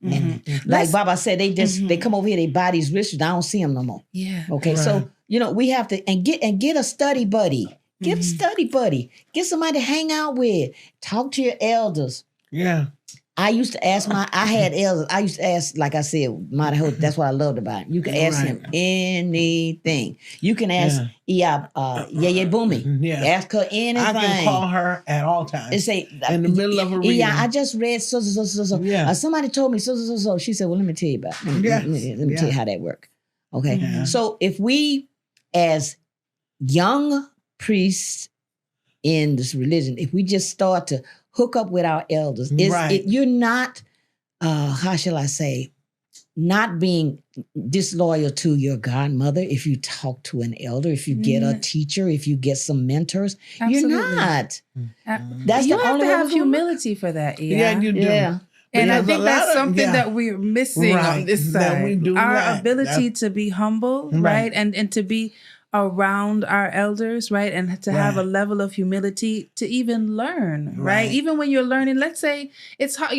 And like Baba said, they come over here, they buy these rituals. I don't see them no more. Yeah. Okay, so we have to get a study buddy. Get a study buddy. Get somebody to hang out with. Talk to your elders. Yeah. I used to ask I had elders. I used to ask, like I said, that's what I loved about it. You can ask him anything. You can ask Iya Bumi. Yeah. Ask her anything. I can call her at all times. And say, in the middle of a reading. Yeah, I just read so. Yeah. Somebody told me so. She said, well, let me tell you about it. Let me tell you how that works. Okay. Yeah. So if we, as young priests in this religion, if we just start to hook up with our elders, you're not, how shall I say, not being disloyal to your godmother if you talk to an elder, if you get a teacher, if you get some mentors. Absolutely. You're not. That's you the have only to way have we're gonna- humility for that. Yeah, you do. Yeah. And I Because think a that's lot of- something that we're missing on this that side. we do Our lack. ability to be humble, right? And to be around our elders, right? And to have a level of humility to even learn, right? Even when you're learning, let's say it's hard,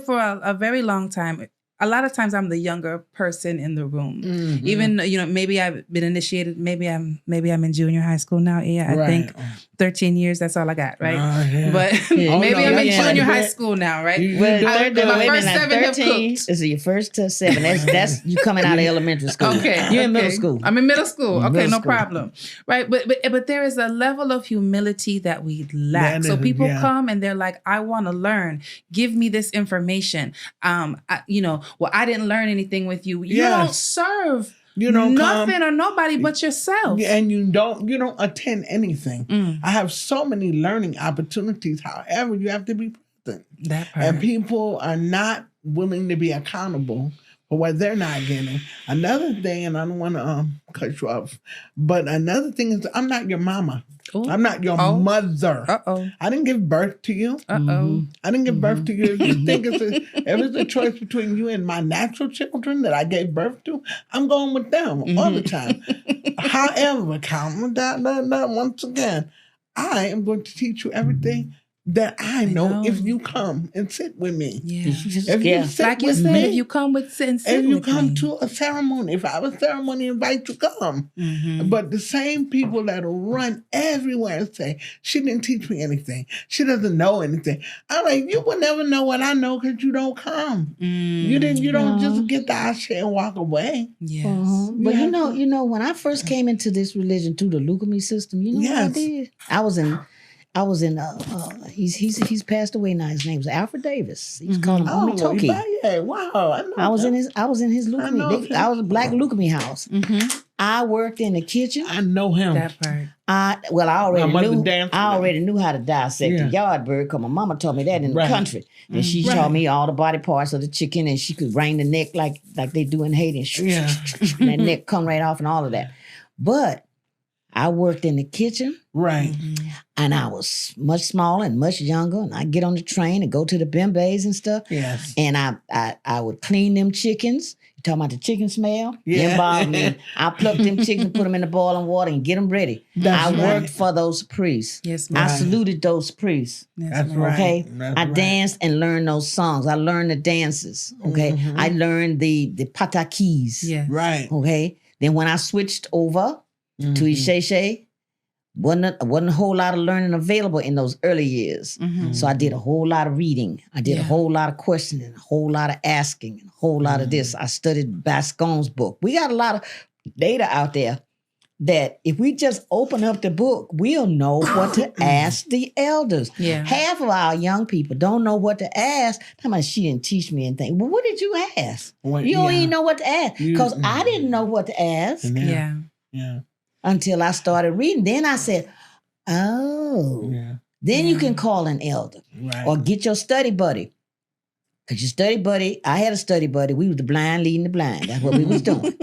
for a very long time. A lot of times I'm the younger person in the room. Even, maybe I've been initiated, maybe I'm in junior high school now. Yeah, I think. 13 years, that's all I got, right? Yeah. But Yeah. maybe I'm in yeah. junior high school now, right? Well, My wait a first minute, 7 have 13 cooked. is your first to 7. That's you coming out of elementary school. Okay, You're in okay. middle school. I'm in middle school. Okay, Middle no school. problem. Right, but there is a level of humility that we lack. That So is- people yeah. come and they're like, "I want to learn. Give me this information." I didn't learn anything with you. You Yes. don't serve You don't nothing come, or nobody but yourself. and you don't attend anything. Mm, I have so many learning opportunities. However, you have to be present. that part. And people are not willing to be accountable for what they're not getting. Another thing, and I don't want to cut you off, but another thing is I'm not your mama. Ooh. I'm not your Oh. mother. Uh-oh. I didn't give birth to you. Uh-oh. I didn't give birth to you. If you think if it's a choice between you and my natural children that I gave birth to, I'm going with them all the time. However, calm down, once again, I am going to teach you everything that I know if you come and sit with me. Yeah. If you sit Like you with said, me, if you come with sit and sit if you with come me. to a ceremony, if I have a ceremony, invite you come. Mhm. But the same people that'll run everywhere and say, she didn't teach me anything. She doesn't know anything. I'm like, you will never know what I know because you don't come. You don't just get the ashe and walk away. Yes. But Yeah. you know, when I first came into this religion through the Lukumi system, you know what I Yes. did? I was in he's passed away now. His name was Alfred Davis. He's called him Oh, Omitoki. yeah, wow. I know I was that. in his I know Lukumi. him. I was a black Lukumi house. Mm-hmm. I worked in the kitchen. I know him. That part. I My mother danced with already knew how to dissect Yeah. the yard bird because my mama taught me that in the Right. country. And she Right. taught me all the body parts of the chicken, and she could wring the neck like they do in Haiti. Yeah. And that neck come right off and all of that. But I worked in the kitchen, Right. and I was much smaller and much younger. And I get on the train and go to the bimbays and stuff. Yes. And I would clean them chickens. You talking about the chicken smell? Yeah. Didn't bother me. I plucked them chickens, put them in the boiling water, and get them ready. That's I right. worked for those priests. Yes, I ma'am. Right. saluted those priests. Yes, That's ma'am. right. Okay, That's I right. danced and learned those songs. I learned the dances. Okay, Mhm. I learned the patakis. Yes. Right. Okay, then when I switched over to Mhm. Isheshe, wasn't a whole lot of learning available in those early years. Mhm. So I did a whole lot of reading. I did a Yeah. whole lot of questioning, a whole lot of asking, a whole lot of this. I studied Bascon's book. We got a lot of data out there that if we just open up the book, we'll know what to ask the elders. Yeah. Half of our young people don't know what to ask. How much she didn't teach me anything. Well, what did you ask? Well, You don't yeah. even know what to ask. You- Because I didn't know what to ask Yeah. Yeah. until I started reading. Then I said, oh. Yeah. Then you Yeah. can call an elder. Right. Or get your study buddy. Because your study buddy, I had a study buddy. We was the blind leading the blind. That's what we was doing.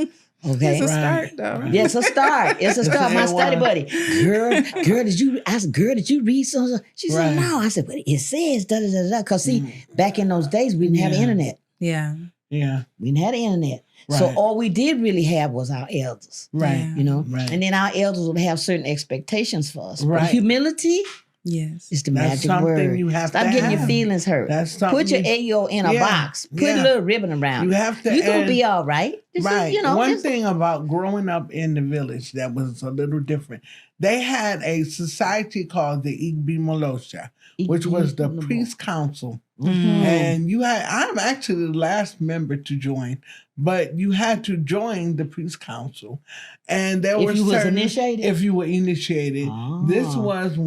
Okay. It's a Right. start, though. Right. Yeah, it's a start. It's a Yes, start. it My study was. buddy. Girl, did you read something? She said, Right. no. I said, but it says da da da da. Because see, back in those days, we didn't have the Yeah. internet. Yeah. Yeah. We didn't have the internet. So Right. all we did really have was our elders. Right. Yeah. You know? Right. And then our elders would have certain expectations for us. But Right. humility Yes. is the That's magic something word. you have Stop to getting your have. feelings hurt. That's something Put your you- AO in a Yeah. box. Put Yeah. a little ribbon around You it. have to. You're going to and- be all right. This is, Right. you know, One just- thing about growing up in the village that was a little different, they had a society called the Igbi Molosha, which was the priest council. Mhm. And I'm actually the last member to join, but you had to join the priest council. And there If were you was certain, initiated? if you were initiated, this Ah. was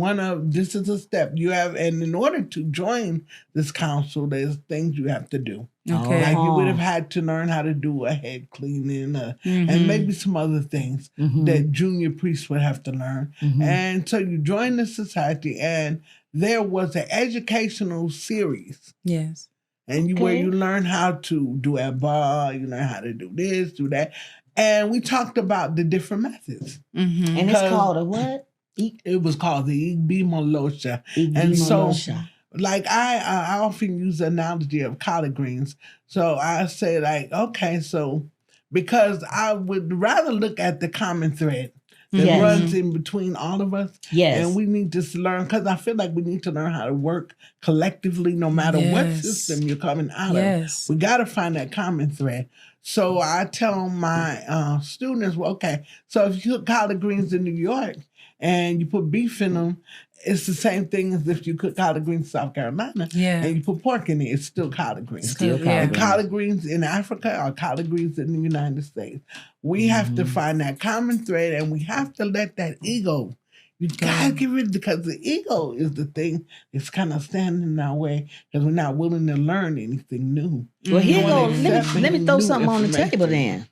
this is a step you have. And in order to join this council, there's things you have to do. Okay. Like you would Oh. have had to learn how to do a head cleaning Mhm. and maybe some other things Mhm. that junior priests would have to learn. Mhm. And so you join the society, and there was an educational series, Yes. and where Okay. you learn how to do a bar, you learn how to do this, do that, and we talked about the different methods. Mm-hmm. And it's Because- called a what? It was called the Igbi Molosha. And so- Igimolosha. Like I often use the analogy of collard greens. So I say like, okay, so because I would rather look at the common thread that Yes. runs in between all of us. Yes. And we need to learn, because I feel like we need to learn how to work collectively no matter what Yes. system you're coming out Yes. of. We got to find that common thread. So I tell my students, well, okay, so if you cook collard greens in New York and you put beef in them, it's the same thing as if you cook collard greens in South Carolina and you put pork in it. It's still collard greens. And collard greens in Africa are collard greens in the United States. We have to find that common thread, and we have to let that ego. You gotta get rid of it, because the ego is the thing that's kind of standing in our way because we're not willing to learn anything new. Well, here goes. Let me throw something on the table then.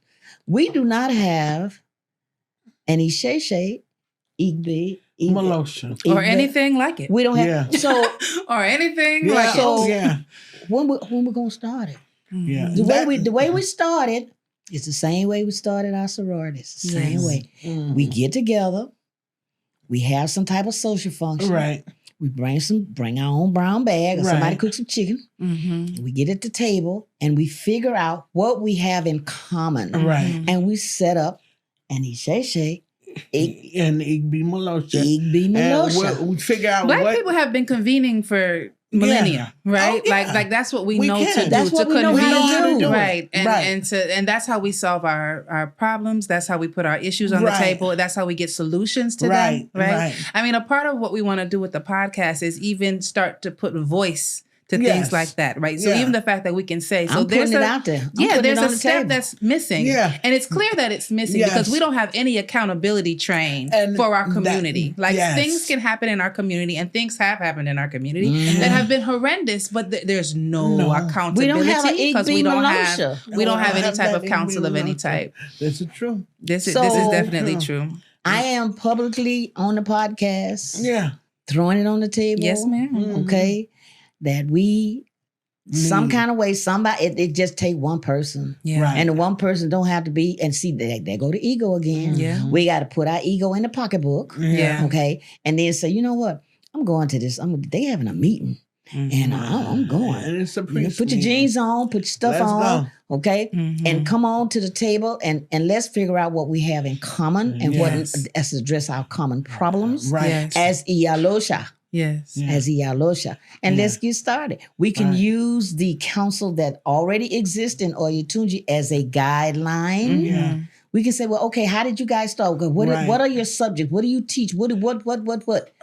We do not have any Shay, Igbe, Malosha, or anything like it. We don't have or anything like it. When we're gonna start it? Yeah, the way we started is the same way we started our sororities. The same way. We get together. We have some type of social function. Right. We bring our own brown bag, or somebody cooks some chicken. We get at the table and we figure out what we have in common. Right. And we set up an Ishe and Igbe Malosha. Malosha. We figure out Black people have been convening for millennia, right? Oh, like that's what we know to do. That's what we know how to do. Right. And that's how we solve our problems. That's how we put our issues on the table. That's how we get solutions to them. Right. I mean, a part of what we want to do with the podcast is even start to put voice to things like that, right? So even the fact that we can say, so there's it out there. There's a step that's missing. Yeah. And it's clear that it's missing because we don't have any accountability train for our community. Things can happen in our community, and things have happened in our community that have been horrendous, but there's no accountability because we don't have any type of counsel of any type. This is true. This is definitely true. I am publicly on the podcast. Yeah. Throwing it on the table. Yes, ma'am. Okay. That we some kind of way, somebody it just take one person. Yeah. Right. And the one person don't have to be, and see there go the ego again. Yeah. We got to put our ego in the pocketbook. Yeah. Okay. And then say, you know what? I'm going to this. They having a meeting. And I'm going. And it's a put your jeans on, put your stuff on. Okay. And come on to the table and let's figure out what we have in common and what let's address our common problems as Iyalosa. Yes. As Iyalosa. And let's get started. We can use the council that already exists in Oyotunji as a guideline. Yeah. We can say, well, okay, how did you guys start? What are your subjects? What do you teach? What?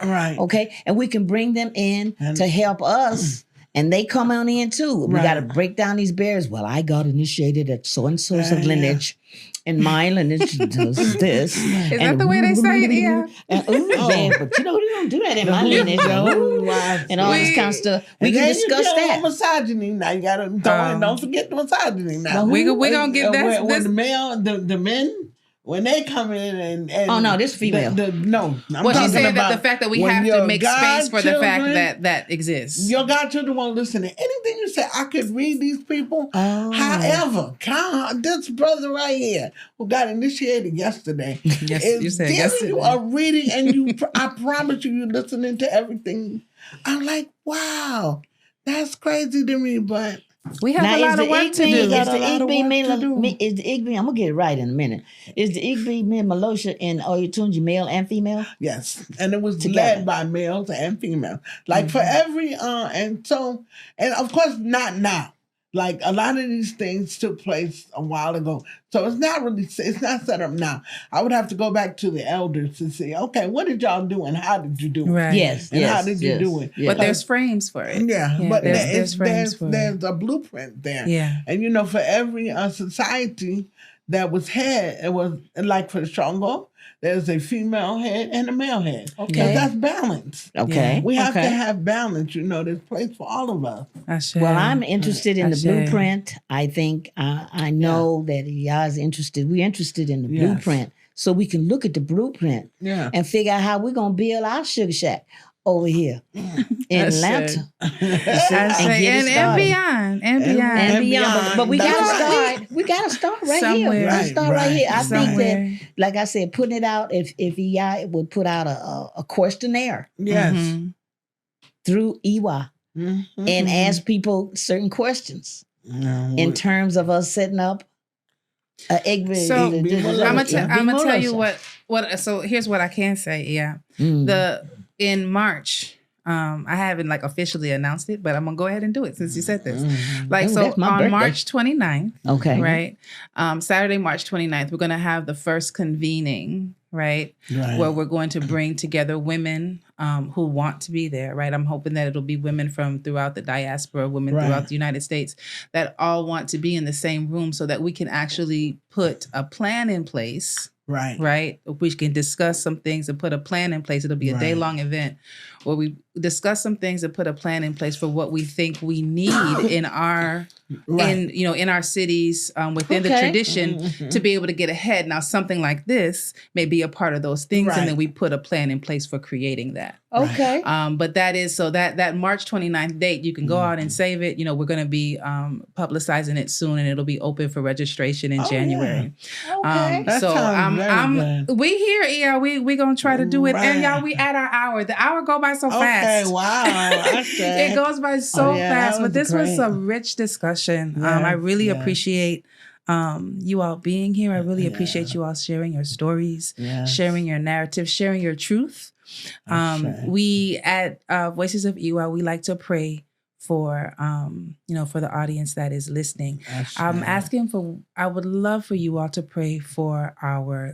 Right. Okay. And we can bring them in to help us. And they come on in too. We got to break down these barriers. Well, I got initiated at so-and-so's lineage. And my lineage does this. Is that the way they say it? Yeah. But you know, we don't do that in my lineage. And all this kind of stuff. We can discuss that. Misogyny now. You got to don't forget the misogyny now. We're going to get that. When the men, when they come in and oh no, this female. She's saying that the fact that we have to make space for the fact that exists. Your godchildren won't listen to anything you say. I could read these people. However, this brother right here who got initiated yesterday is giving you a reading, and I promise you're listening to everything. I'm like, wow, that's crazy to me, but. We have a lot of work to do. Is the Igbe, I'm going to get it right in a minute. Is the Igbe Malosha in Oyotunji male and female? Yes. And it was led by males and females. Like for every, and of course not now. Like a lot of these things took place a while ago. So it's not set up now. I would have to go back to the elders to see, okay, what did y'all do and how did you do it? Right. Yes. And how did you do it? But there's frames for it. Yeah. But there's a blueprint there. Yeah. And for every society that was head, it was like for the Shango, there's a female head and a male head. Okay. That's balance. Okay. We have to have balance. There's place for all of us. Well, I'm interested in the blueprint. I think I know that Iya's interested. We're interested in the blueprint. So we can look at the blueprint and figure out how we're going to build our sugar shack over here in Atlanta. And beyond. But we gotta start right here. We gotta start right here. I think that, like I said, putting it out, if Iya would put out a questionnaire through IWA and ask people certain questions in terms of us setting up so I'm gonna tell you what so here's what I can say. In March I haven't like officially announced it, but I'm gonna go ahead and do it since you said this. Like, Oh, so that's my on birthday. March 29th, Okay. right? Saturday, March 29th, we're gonna have the first convening, right? Right. Where we're going to bring together women who want to be there, right? I'm hoping that it'll be women from throughout the diaspora, women Right. throughout the United States that all want to be in the same room so that we can actually put a plan in place, Right. right? We can discuss some things and put a plan in place. It'll be a Right. day-long event where we discuss some things and put a plan in place for what we think we need in our Right. in our cities within the Okay. tradition Mhm. to be able to get ahead. Now, something like this may be a part of those things, Right. and then we put a plan in place for creating that. Okay. But that is so that March 29th date, you can go out and save it. You know, we're going to be publicizing it soon, and it'll be open for registration in Oh, January. Okay. That So sounds very good. we here, yeah, we gonna try to do it, and Right. y'all, we at our hour. The hour go by so Okay, fast. wow. Okay. It goes by so Oh, yeah, fast. that But was this was great. a rich discussion. Yes, I really yes. appreciate you all being here. I really Yeah. appreciate you all sharing your stories, Yes. sharing your narrative, sharing your truth. Okay. We at Voices of IWA, we like to pray for for the audience that is listening. I would love for you all to pray for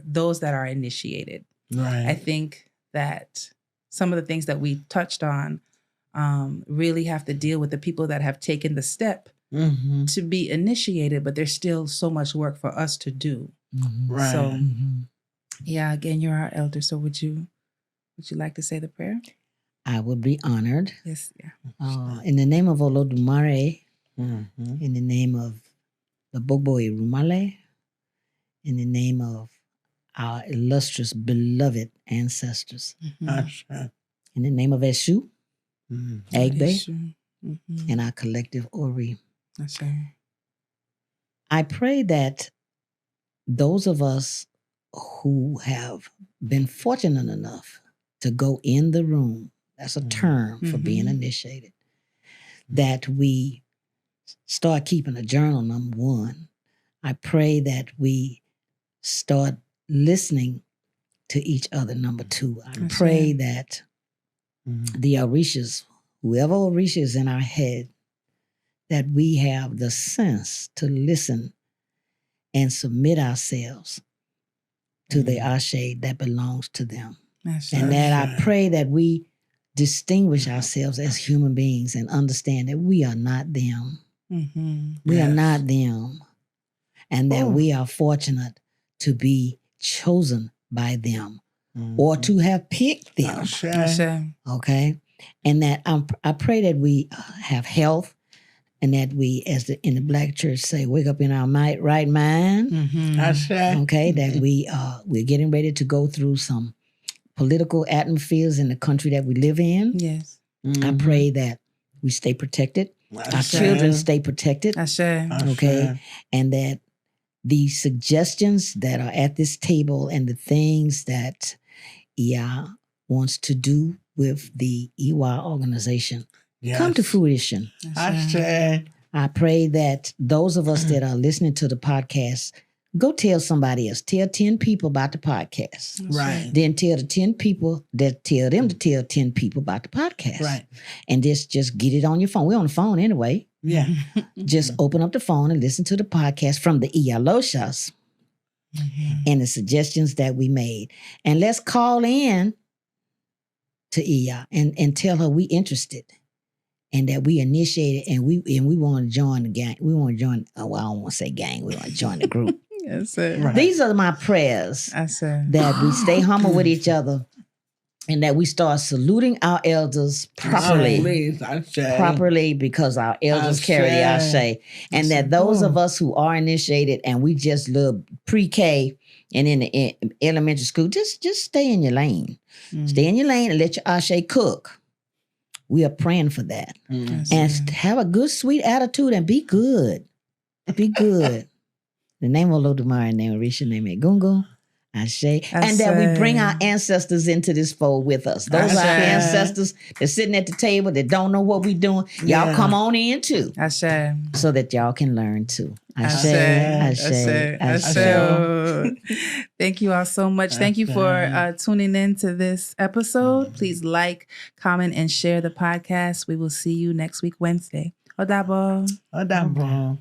those that are initiated. Right. I think that some of the things that we touched on really have to deal with the people that have taken the step Mm-hmm. to be initiated, but there's still so much work for us to do. Right. So, Mhm. yeah, again, you're our elder. So would you like to say the prayer? I would be honored. Yes, yeah. In the name of Olodumare, Mm-hmm. in the name of the Bobo Irumale, in the name of our illustrious, beloved ancestors, Mhm. in the name of Eshu, Mm-hmm. Egbe, Mhm. and our collective Ori. That's right. I pray that those of us who have been fortunate enough to go in the room, that's a term for being Mhm. initiated, that we start keeping a journal, number one. I pray that we start listening to each other, number two. I That's pray right. that Mm-hmm. the Orishas, whoever Orisha is in our head, that we have the sense to listen and submit ourselves to the Ashe that belongs to them. That's And right. that I Ashe. pray that we distinguish ourselves as human beings and understand that we are not them. Mhm. We are Yes. not them. And that Oh. we are fortunate to be chosen by them Mm-hmm. or to have picked them. Ashe. That's right. Okay. And that I pray that we have health and that we, in the Black church say, wake up in our right mind. Mhm. Ashe. Okay. That we're getting ready to go through some political atmospheres in the country that we live in. Yes. I pray that we stay protected. Our Ashe. children stay protected. That's Ashe. Okay. And that the suggestions that are at this table and the things that Iya wants to do with the IWA organization Yes. come to fruition. Ashe. I pray that those of us that are listening to the podcast, go tell somebody else. Tell 10 people about the podcast. Right. Then tell the 10 people that tell them to tell 10 people about the podcast. Right. And just get it on your phone. We're on the phone anyway. Yeah. Just open up the phone and listen to the podcast from the Iyalosas and the suggestions that we made. And let's call in to Iya and tell her we interested and that we initiated and we want to join the gang. We want to join, I don't want to say gang, we want to join the group. That's it. Right. These are my prayers, That's it. that we stay humble with each other and that we start saluting our elders properly. Please, Ashe. Properly, because our elders carry the Ashe. Ashe. And that those of us who are initiated and we just live pre-K and in the elementary school, just stay in your lane. Stay in your lane and let your Ashe cook. We are praying for that. Mm. And have a good, sweet attitude and be good. Be good. The name of Olodumare, name of Orisha, name of Egungun. Ashe. And that we bring our ancestors into this fold with us. Those are our ancestors that's sitting at the table that don't know what we're doing. Y'all come on in too. Ashe. So that y'all can learn too. Ashe. Thank you all so much. Thank you for tuning in to this episode. Please like, comment, and share the podcast. We will see you next week, Wednesday. Odabo. Odabo.